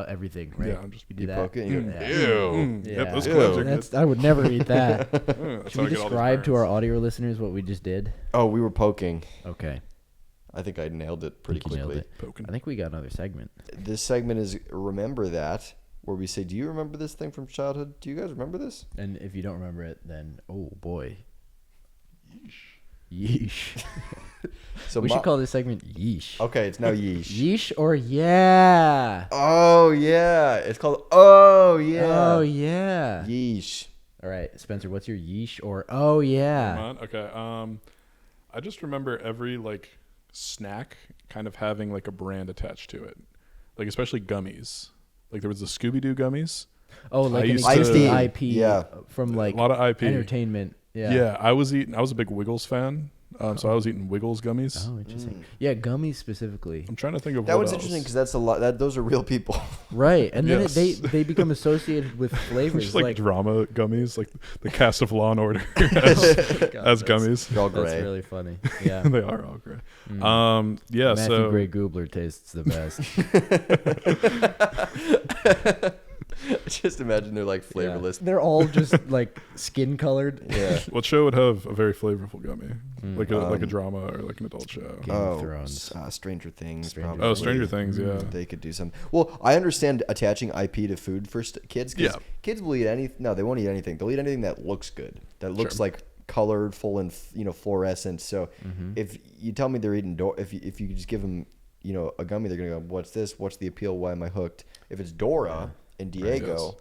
everything, right? Yeah, I'm just- you do You that. poke it and you go, Yeah. ew. Yep, Yeah. those Ew. clams are good. That's, I would never eat that. That's Should how we I get all these describe to burns. our audio listeners what we just did? Oh, we were poking. Okay. I think I nailed it pretty Think you nailed quickly. it. Poking. I think we got another segment. This segment is Remember That, where we say, do you remember this thing from childhood? Do you guys remember this? And if you don't remember it, then oh boy. Yeesh. So We should call this segment Yeesh. Okay, it's now yeesh. Yeesh or yeah. Oh, yeah. It's called Oh, yeah. Oh yeah. Yeesh. All right, Spencer, what's your yeesh or oh yeah? Come on. Okay. I just remember every like snack kind of having like a brand attached to it, like especially gummies. Like there was the Scooby Doo gummies. Oh, like I an used to- existing IP, IP yeah. from like a lot of IP. entertainment. Yeah. Yeah, I was a big Wiggles fan. So I was eating Wiggles gummies. Oh, interesting. Yeah, gummies specifically. I'm trying to think of That what one's else. interesting because that's a lot. Those are real people. Right, and then Yes. they become associated with flavors Just like drama gummies, like the cast of Law and Order as, God, as that's- gummies. They're all That's gray. really funny. Yeah. They are all gray. Mm. Yeah. Matthew so Gray Goobler tastes the best. Just imagine they're like flavorless. Yeah. They're all just like skin colored. Yeah. what show would have a very flavorful gummy, like a Um, drama or like an adult show? Game of Thrones. Stranger Things. Stranger probably. Oh, Stranger Things. Yeah. They could do something. Well, I understand attaching IP to food for kids. 'Cause Yeah. kids will eat anything. No, they won't eat anything. They'll eat anything that looks good. That looks Sure. like colorful and fluorescent. So if you tell me they're eating, if you just give them, a gummy, they're gonna go, "What's this? What's the appeal? Why am I hooked?" If it's Dora and Diego, Yes.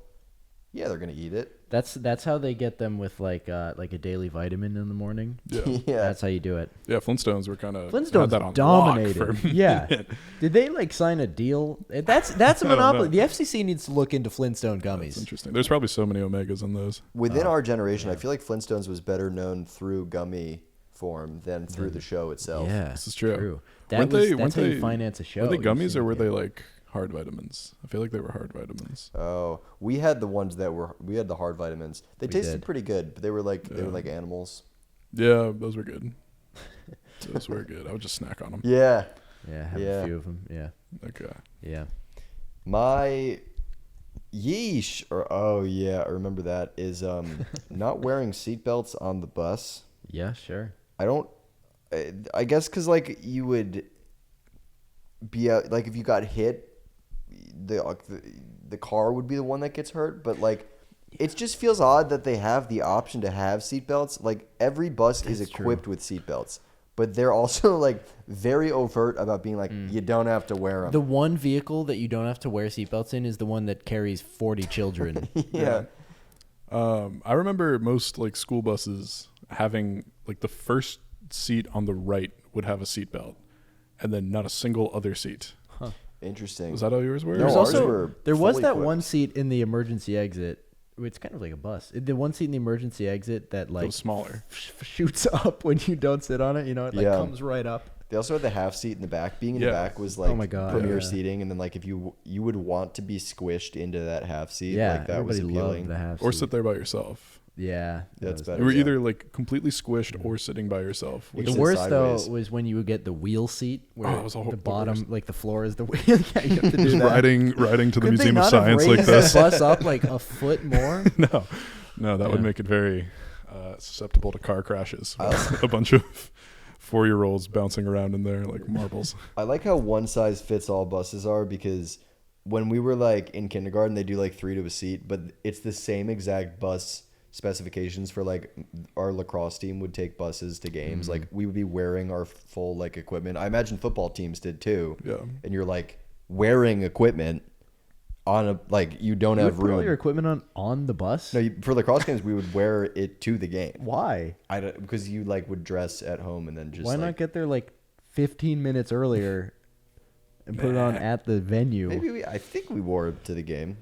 yeah, they're gonna eat it. That's how they get them with like a daily vitamin in the morning. Yeah. Yeah. That's how you do it. Yeah. Flintstones were kind of Flintstones that on dominated. lock for a Yeah. minute. Did they like sign a deal? That's a I don't monopoly. know. The FCC needs to look into Flintstone That's gummies. interesting. There's probably so many omegas in those. Within our generation, I feel like Flintstones was better known through gummy form than through the show itself. Yeah, This is true. That's Weren't how you they- finance a show. Were they You gummies see or were it, they yeah. like hard vitamins? I feel like they were hard vitamins. Oh, we had the ones we had the hard vitamins. They We tasted did. pretty good, but they were like Yeah. animals. Yeah, those were good. Those were good. I would just snack on them. Yeah. Yeah, have Yeah. a few of them. Yeah, Okay. yeah. My yeesh, or oh yeah, I remember that, is not wearing seatbelts on the bus. Yeah, sure. I don't. I guess because like you would be out, like if you got hit, the car would be the one that gets hurt. But like, it just feels odd that they have the option to have seatbelts. Like every bus is That's equipped true. with seatbelts, but they're also like very overt about being like you don't have to wear them. The one vehicle that you don't have to wear seatbelts in is the one that carries 40 children. yeah. I remember most like school buses having like the first seat on the right would have a seatbelt, and then not a single other seat. Interesting. Was that how yours were? No, There's ours also were there was fully that equipped. one seat in the emergency exit. It's kind of like a bus. The one seat in the emergency exit that It like was smaller. shoots up when you don't sit on it. You know, it like Yeah. comes right up. They also had the half seat in the back. Being in the Yeah. back was like Oh my God, premier yeah. seating, and then like if you would want to be squished into that half seat, Yeah, like that was everybody appealing. loved the half Or seat. sit there by yourself. Yeah, That's that was better. You were Yeah. either like completely squished or sitting by yourself. You Which The sit worst sideways. though was when you would get the wheel seat where Oh, it was the the bottom, worst. like the floor is the wheel. Yeah, you have to do that. riding to the Could they Museum of not have Science like raised this. the bus up like a foot more? No, that would Yeah. make it very susceptible to car crashes. I also- A bunch of 4-year-olds bouncing around in there like marbles. I like how one size fits all buses are, because when we were like in kindergarten, they do like 3 to a seat, but it's the same exact bus specifications for like our lacrosse team would take buses to games. Like we would be wearing our full like equipment. I imagine football teams did too. Yeah. And you're like wearing equipment on a like you don't You would have put all room. your equipment on the bus? No, for lacrosse games, we would wear it to the game. Why? I don't, because you like would dress at home and then just Why like, not get there like 15 minutes earlier and put it on at the venue? maybe I think we wore it to the game.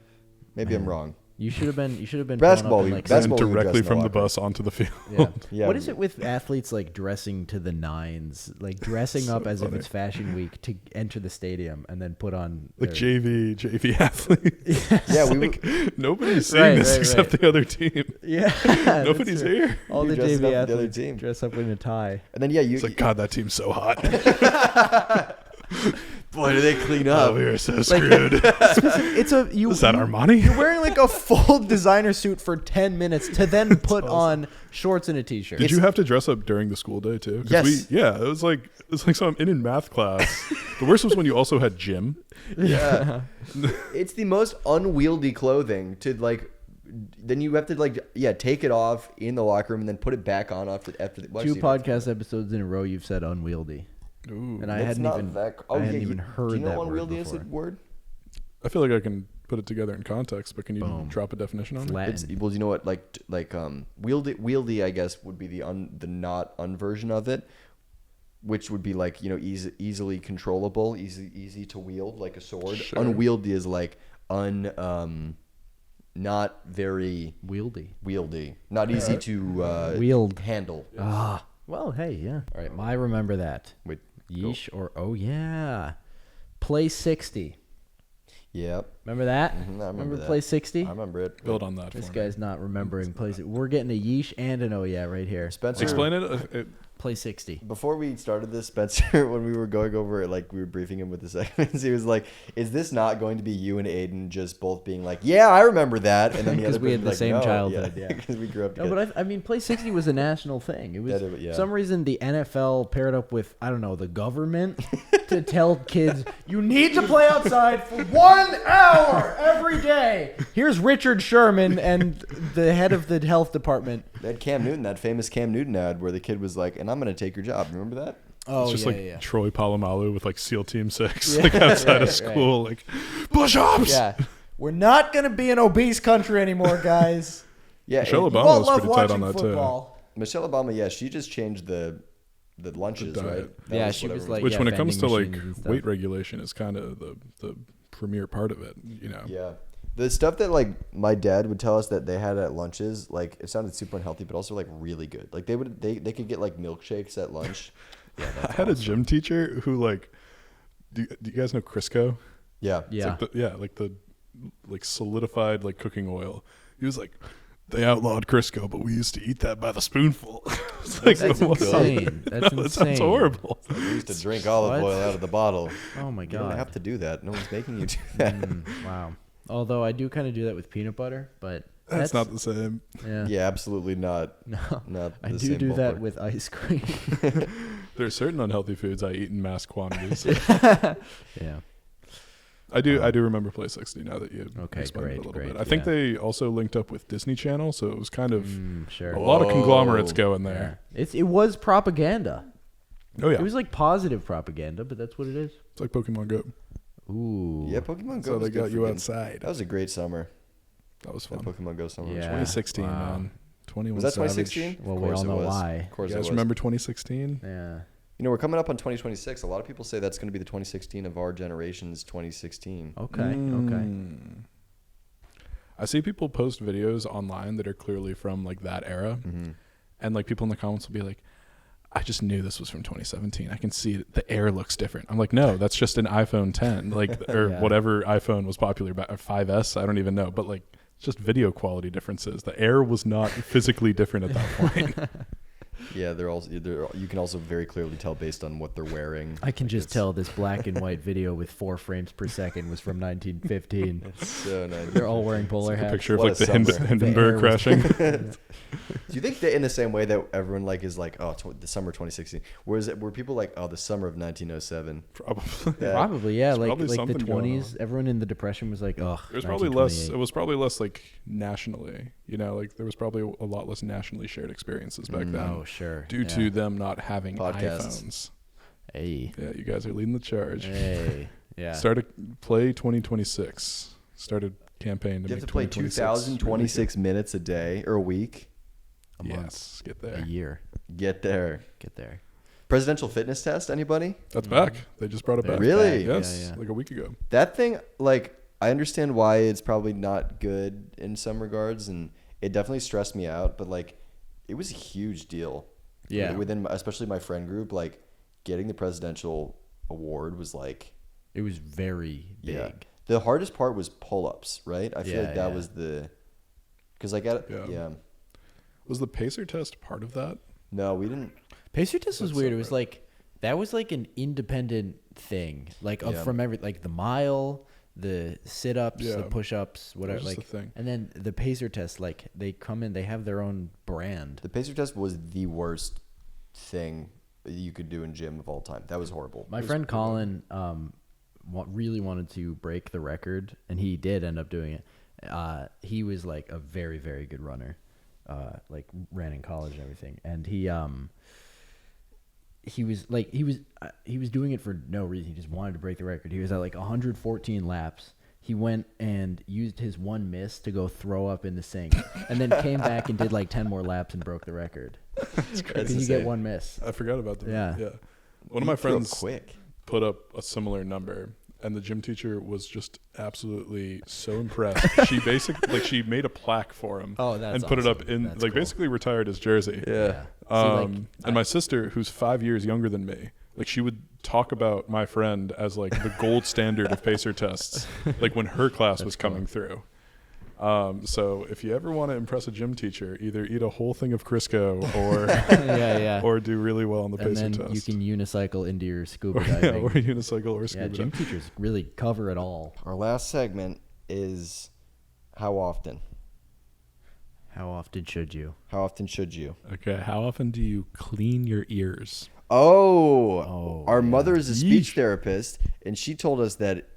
Maybe I'm wrong. You should have been. Basketball, pulling up in, we- like, basketball And we would directly dress in from a the locker. bus onto the field. Yeah. Yeah. What is it with athletes like dressing to the nines, like dressing up as if funny. it's fashion week to enter the stadium and then put on Like their- JV athletes. Yeah, we Like, would, nobody's seeing Right, this right, except right. the other team. Yeah, that's Nobody's right. here. All You're the dressing JV up with the other athletes team. dress up in a tie. and then yeah, you. It's like, God, that team's so hot. boy, do they clean Oh, up? we are so screwed. It's a you. Is that you- Armani? You're wearing like a full designer suit for 10 minutes to then put on shorts and a t-shirt. Did you have to dress up during the school day too? 'Cause Yes. Yeah, it was like so I'm in math class. The worst was when you also had gym. Yeah. It's the most unwieldy clothing to like. Then you have to like take it off in the locker room and then put it back on after the well, Two actually, podcast episodes in a row you've said unwieldy. Ooh. And I it's hadn't not even that, I hadn't even heard do you know that word unwieldy is a before. word? I feel like I can put it together in context, but can you Boom. drop a definition on it? Latin. It's well, you know what, like wieldy, I guess would be the not un version of it, which would be like easily controllable, easy to wield like a sword. Sure. Unwieldy is like not very Wieldy. not easy to Wield. handle. Ah. Well, hey, yeah. All right, my remember that. Wait, Yeesh or oh yeah. Play 60. yep, Remember that? I remember that. Play 60? I remember it. Build on that. This for me. guy's not remembering plays. We're getting a yeesh and an oh yeah right here. Spencer, Explain it. Play 60. Before we started this, Spencer, when we were going over it, like we were briefing him with the segments, he was like, "Is this not going to be you and Aiden just both being like, yeah, I remember that," and then the 'Cause other we had person the like, same "No, childhood, yeah. because we grew up No, together." but I mean, Play 60 was a national thing. It was Yeah. for some reason the NFL paired up with I don't know the government to tell kids you need to play outside for 1 hour every day. Here's Richard Sherman and the head of the health department. They had Cam Newton, that famous Cam Newton ad where the kid was like, "And I'm going to take your job." Remember that? Oh It's just like Troy Polamalu with like SEAL Team 6, Yeah, like outside right, of school, like push-ups. Yeah, we're not gonna be an obese country anymore, guys. Yeah. Michelle and Obama Won't was love pretty tight watching on that football. Michelle Obama, yeah, she just changed the lunches, The diet. right? That Yeah, she was whatever. like- Which, yeah, when it comes to vending like machines and stuff. weight regulation, is kind of the premier part of it. You know. Yeah. The stuff that like my dad would tell us that they had at lunches, like it sounded super unhealthy, but also like really good. Like they could get like milkshakes at lunch. Yeah, I that's had a awesome. gym teacher who like, do you guys know Crisco? Yeah. Yeah. It's like the solidified like cooking oil. He was like, they outlawed Crisco, but we used to eat that by the spoonful. It's like, That's what? insane. That's That insane. sounds horrible. We used to drink olive What? oil out of the bottle. Oh my You don't god. have to do that. No one's making you do that. Wow. Although I do kind of do that with peanut butter, but That's not the same. Yeah. Yeah, absolutely not. No. Not I the do same do that ballpark. with ice cream. There are certain unhealthy foods I eat in mass quantities. Yeah. I do remember Play 60 now that you Okay, explained it a little great, bit. I think yeah. they also linked up with Disney Channel, so it was kind of Sure. a lot of conglomerates Whoa. going Yeah. there. It was propaganda. Oh yeah, It was like positive propaganda, but that's what it is. it's like Pokemon Go. Ooh. Yeah, Pokemon Go. So was they got good for you getting- outside. That was a great summer. That was That fun. Pokemon Go summer. was Yeah. great. 2016, Wow. man. 21 Was that Savage. 2016? Well, Of we course all it know was. why. Of course You it guys was. remember 2016? Yeah. You know, we're coming up on 2026. A lot of people say that's going to be the 2016 of our generation's 2016. Okay. Okay. Mm. I see people post videos online that are clearly from like that era, Mm-hmm. and like people in the comments will be like, I just knew this was from 2017. I can see it. The air looks different. I'm like, no, that's just an iPhone 10, like, or Yeah. whatever iPhone was popular back, or 5S. I don't even know, but like, it's just video quality differences. The air was not physically different at that point. Yeah, you can also very clearly tell based on what they're wearing. I can Like, just it's- tell this black and white video with 4 frames per second was from 1915. It's so nice. They're all wearing bowler A hats. picture of What like a the summer. The air Hindenburg was- crashing. Do you think that in the same way that everyone like is like, oh, the summer 2016, were people like, oh, the summer of 1907? Probably. Yeah. Probably, yeah. There's Like probably the something going 20s. on. Everyone in the Depression was like, ugh. There's probably less. 1928. It was probably less like nationally. You know, like there was probably a lot less nationally shared experiences back then, Oh, sure. due to them not having Podcasts. iPhones. Hey. Yeah, you guys are leading the charge. Hey. Yeah. Started play 2026. Started campaign to You have make to play 2026 2,026 minutes a day or a week. A really good. month. Yes, get A there. year. Get there. Get there. Presidential fitness test, anybody? That's back. They just brought it back. Really? Yes, Yeah, yeah. like a week ago. That thing, like, I understand why it's probably not good in some regards, and it definitely stressed me out, but, like, it was a huge deal. Yeah. Especially my friend group, like, getting the presidential award was, like, It was very big. yeah. The hardest part was pull-ups, right? I feel Yeah, like that yeah. was because I got Yeah. yeah. Was the pacer test part of that? No, we didn't. Pacer test was That's weird. It was separate. like that was like an independent thing, like Yeah. from like the mile, the sit ups, Yeah. the push ups, whatever. just Like, a thing. and then the pacer test, like they come in, they have their own brand. The pacer test was the worst thing that you could do in gym of all time. That was horrible. My friend Colin really wanted to break the record, and he did end up doing it. He was like a very, very good runner, like ran in college and everything. And he was doing it for no reason. He just wanted to break the record. He was at like 114 laps. He went and used his one miss to go throw up in the sink, and then came back and did like 10 more laps and broke the record. That's Because you insane. get one miss. I forgot about that. Yeah. Yeah. One of my Threw up friends quick. put up a similar number, and the gym teacher was just absolutely so impressed. She basically she made a plaque for him Oh, that's and put it up awesome. in That's like cool. basically retired his jersey. Yeah. See, And my sister, who's 5 years younger than me, like she would talk about my friend as like the gold standard of pacer tests, like when her class was coming through. So if you ever want to impress a gym teacher, either eat a whole thing of Crisco or yeah. or do really well on the And pacer then test. you can unicycle into your scuba or, yeah, diving. or unicycle or Yeah, scuba. gym diving. teachers really cover it all. Our last segment is how often? How often should you? How often should you? Okay, how often do you clean your ears? Oh, our yeah. mother is a speech Yeesh. therapist, and she told us that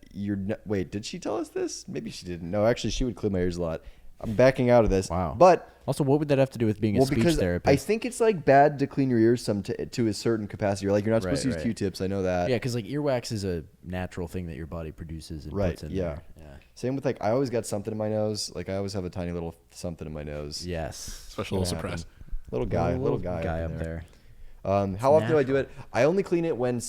wait, did she tell us this? Maybe she didn't. No, actually, she would clean my ears a lot. I'm backing out of this. Wow. But Also, what would that have to do with being a speech because therapist? I think it's like bad to clean your ears to a certain capacity. You're like you're not supposed to Right, use right. Q-tips. I know that. yeah, because like earwax is a natural thing that your body produces and Right, puts in yeah. there. Yeah. Same with like I always got something in my nose. Like I always have a tiny little something in my nose. Yes. Special Gonna surprise. happen. Little guy up there. How often do I do natural. it? I only clean it when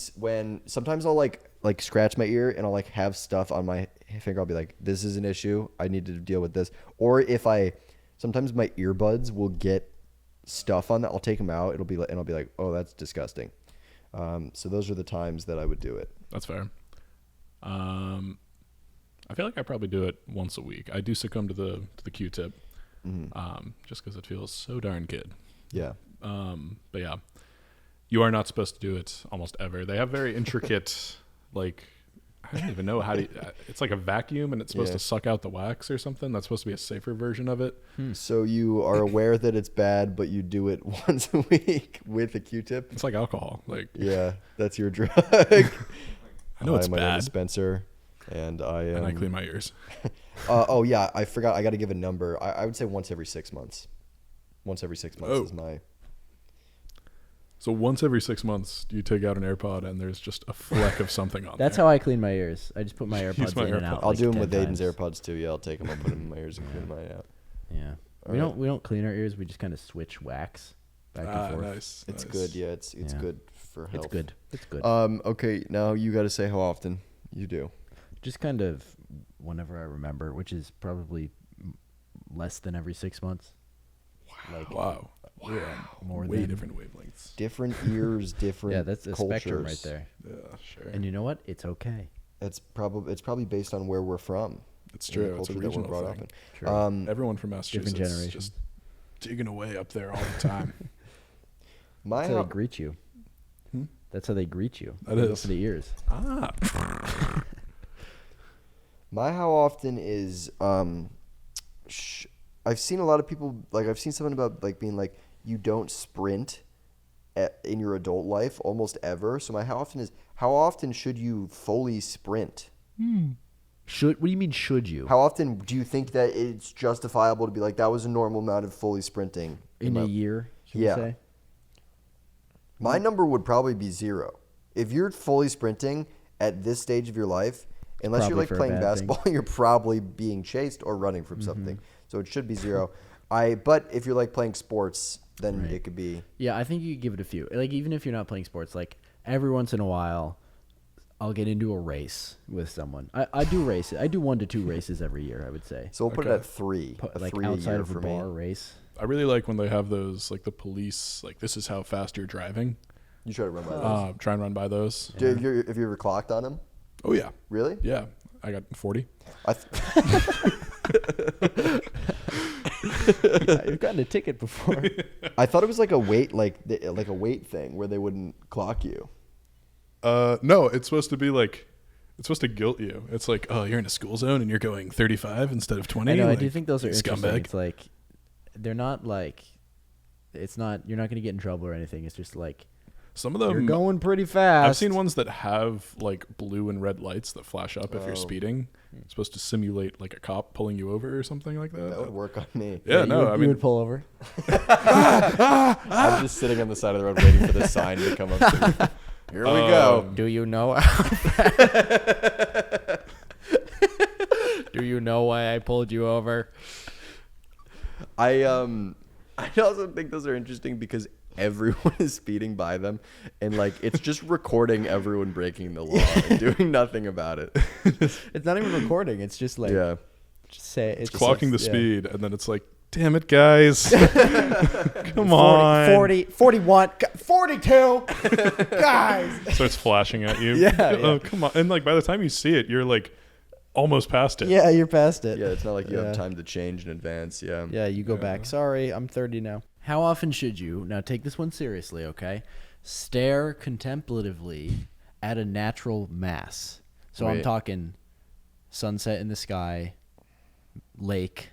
sometimes I'll like scratch my ear and I'll like have stuff on my finger. I'll be like, this is an issue. I need to deal with this. Or if sometimes my earbuds will get stuff on that. I'll take them out. And I'll be like, oh, that's disgusting. So those are the times that I would do it. That's fair. I feel like I probably do it once a week. I do succumb to the Q-tip. just because it feels so darn good. Yeah. But yeah, you are not supposed to do it almost ever. They have very intricate, like, I don't even know how to. It's like a vacuum, and it's supposed to suck out the wax or something. That's supposed to be a safer version of it. So you are aware that it's bad, but you do it once a week with a Q-tip? It's like alcohol. Like, yeah, that's your drug. I know it's my name bad. is Spencer, and I am. And I clean my ears. Oh yeah, I forgot. I got to give a number. I would say once every 6 months. Once every 6 months is my. So once every 6 months, do you take out an AirPod and there's just a fleck of something on That's there? how I clean my ears. I just put my AirPods my in and AirPods. out. I'll like do them 10 with Aiden's times. AirPods too. Yeah, I'll take them. I'll put them in my ears and clean mine out. Yeah. All We don't clean our ears. We just kind of switch wax back and forth. Nice. It's nice. good. Yeah, it's Yeah. good for health. It's good. It's good. Okay, now you got to say how often you do. Just kind of whenever I remember, which is probably less than every 6 months. Like Wow. more Way than different wavelengths. Different ears, different. Yeah, that's a cultures. spectrum right there. Yeah, sure. And you know what? It's okay. It's probably based on where we're from. It's and the true. It's a culture that we're regional brought up thing. in. True. Everyone from Massachusetts generation. just digging away up there all the time. My That's how ho- they greet you. Hmm? That's how they greet you. That They go is. for the ears. my how often is I've seen a lot of people I've seen something about being you don't sprint in your adult life almost ever. So my how often is how often should you fully sprint? What do you mean should you? How often do you think that it's justifiable to be like that was a normal amount of fully sprinting In a year, should Yeah. we say? My number would probably be 0. If you're fully sprinting at this stage of your life, unless you're Probably for a playing bad thing. basketball, you're probably being chased or running from something. So it should be 0. But if you're playing sports, then Right. it could be. Yeah, I think you could give it a few. Even if you're not playing sports, every once in a while, I'll get into a race with someone. I do races. I do 1 to 2 races every year, I would say. So we'll put it Okay. at 3. A 3 a outside year of a for bar me. race. I really like when they have those, the police, this is how fast you're driving. You try to run by those. Try and run by those. Have you ever clocked on them? Oh, yeah. Really? Yeah. I got 40. You've gotten a ticket before. I thought it was like a weight, like a weight thing where they wouldn't clock you. No, it's supposed to be it's supposed to guilt you. It's oh, you're in a school zone and you're going 35 instead of 20. I know. I do think those are interesting. scumbag. It's they're not it's not. You're not going to get in trouble or anything. It's just Some of them you're going pretty fast. I've seen ones that have blue and red lights that flash up if you're speeding. It's supposed to simulate a cop pulling you over or something like that. That would work on me. Yeah, no, I I mean, would pull over. I'm just sitting on the side of the road waiting for this sign to come up. Here we go. Do you know? Do you know why I pulled you over? I also think those are interesting because everyone is speeding by them, and it's just recording everyone breaking the law and doing nothing about it. It's not even recording. It's just Yeah. just say it's clocking the speed, and then it's damn it, guys. Come on. 40, 41, 42, guys. Starts flashing at you. Yeah, Oh, yeah. come on. And by the time you see it, you're almost past it. Yeah, you're past it. Yeah, it's not like you Yeah. have time to change in advance. Yeah. Yeah, you go back. Sorry, I'm 30 now. How often should you, now take this one seriously, okay, stare contemplatively at a natural mass? So I'm Wait. talking sunset in the sky, lake,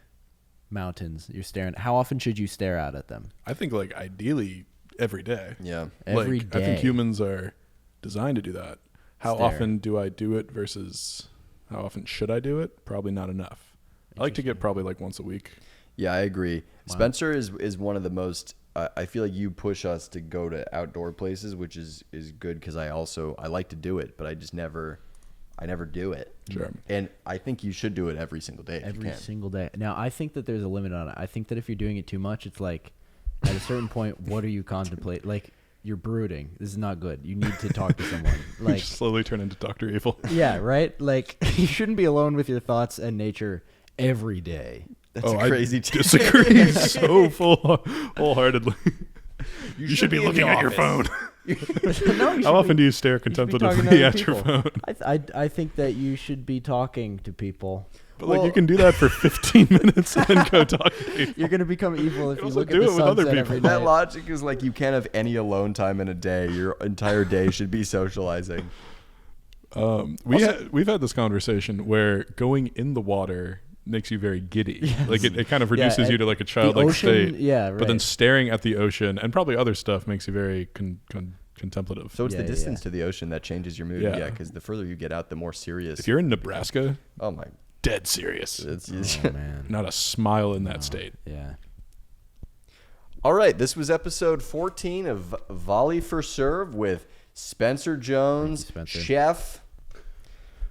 mountains. You're staring. How often should you stare out at them? I think ideally every day. Yeah. Every I day. think humans are designed to do that. How Stare. often do I do it versus how often should I do it? Probably not enough. I like to get probably once a week. Yeah, I agree. Wow. Spencer is one of the most. I feel like you push us to go to outdoor places, which is good because I like to do it, but I never do it. Sure. And I think you should do it every single day. If you Every can. single day. Now, I think that there's a limit on it. I think that if you're doing it too much, it's at a certain point, what are you contemplating? You're brooding. This is not good. You need to talk to someone. Slowly turn into Dr. Evil. Yeah, right? You shouldn't be alone with your thoughts and nature every day. That's a crazy I disagree so wholeheartedly. You should be in the looking at your office. phone. No, you should How often be- do you stare you should be talking to contemplatively other at your people. phone? I think that you should be talking to people. But like you can do that for 15 minutes and then go talk to people. You're gonna become evil if you also look do at the it with other sunset every people. That night. logic is like you can't have any alone time in a day. Your entire day should be socializing. We've had this conversation where going in the water makes you very giddy. Yes. Like it kind of Yeah, reduces you and to like a The childlike ocean, state. yeah, right. But then staring at the ocean and probably other stuff makes you very contemplative. So it's Yeah, the yeah, distance yeah. to the ocean that changes your mood. Yeah. Yeah, because the further you get out, the more serious. If you're in Nebraska, oh my, dead serious. it's, oh man. Not a smile in that state. Yeah. All right, this was episode 14 of Volley for Serve with Spencer Jones, Spencer. chef.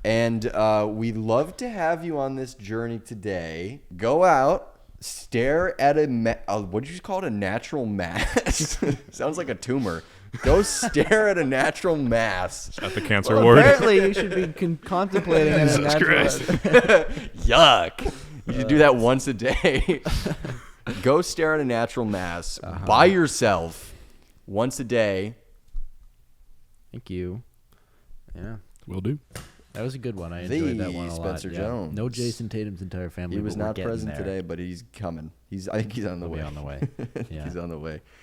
And we'd love to have you on this journey today. Go out, stare at what did you call it? A natural mass? Sounds like a tumor. Go stare at a natural mass. At the cancer Well, ward. apparently, you should be contemplating on a Jesus natural. Christ. Yuck. You should do that once a day. Go stare at a natural mass by yourself once a day. Thank you. Yeah. Will do. That was a good one. I The enjoyed that one a lot. Spencer Yeah. Jones. No Jason Tatum's entire family. He was but we're not getting present there. today, but he's coming. I think he's on the He'll way. be on the way. Yeah. He's on the way.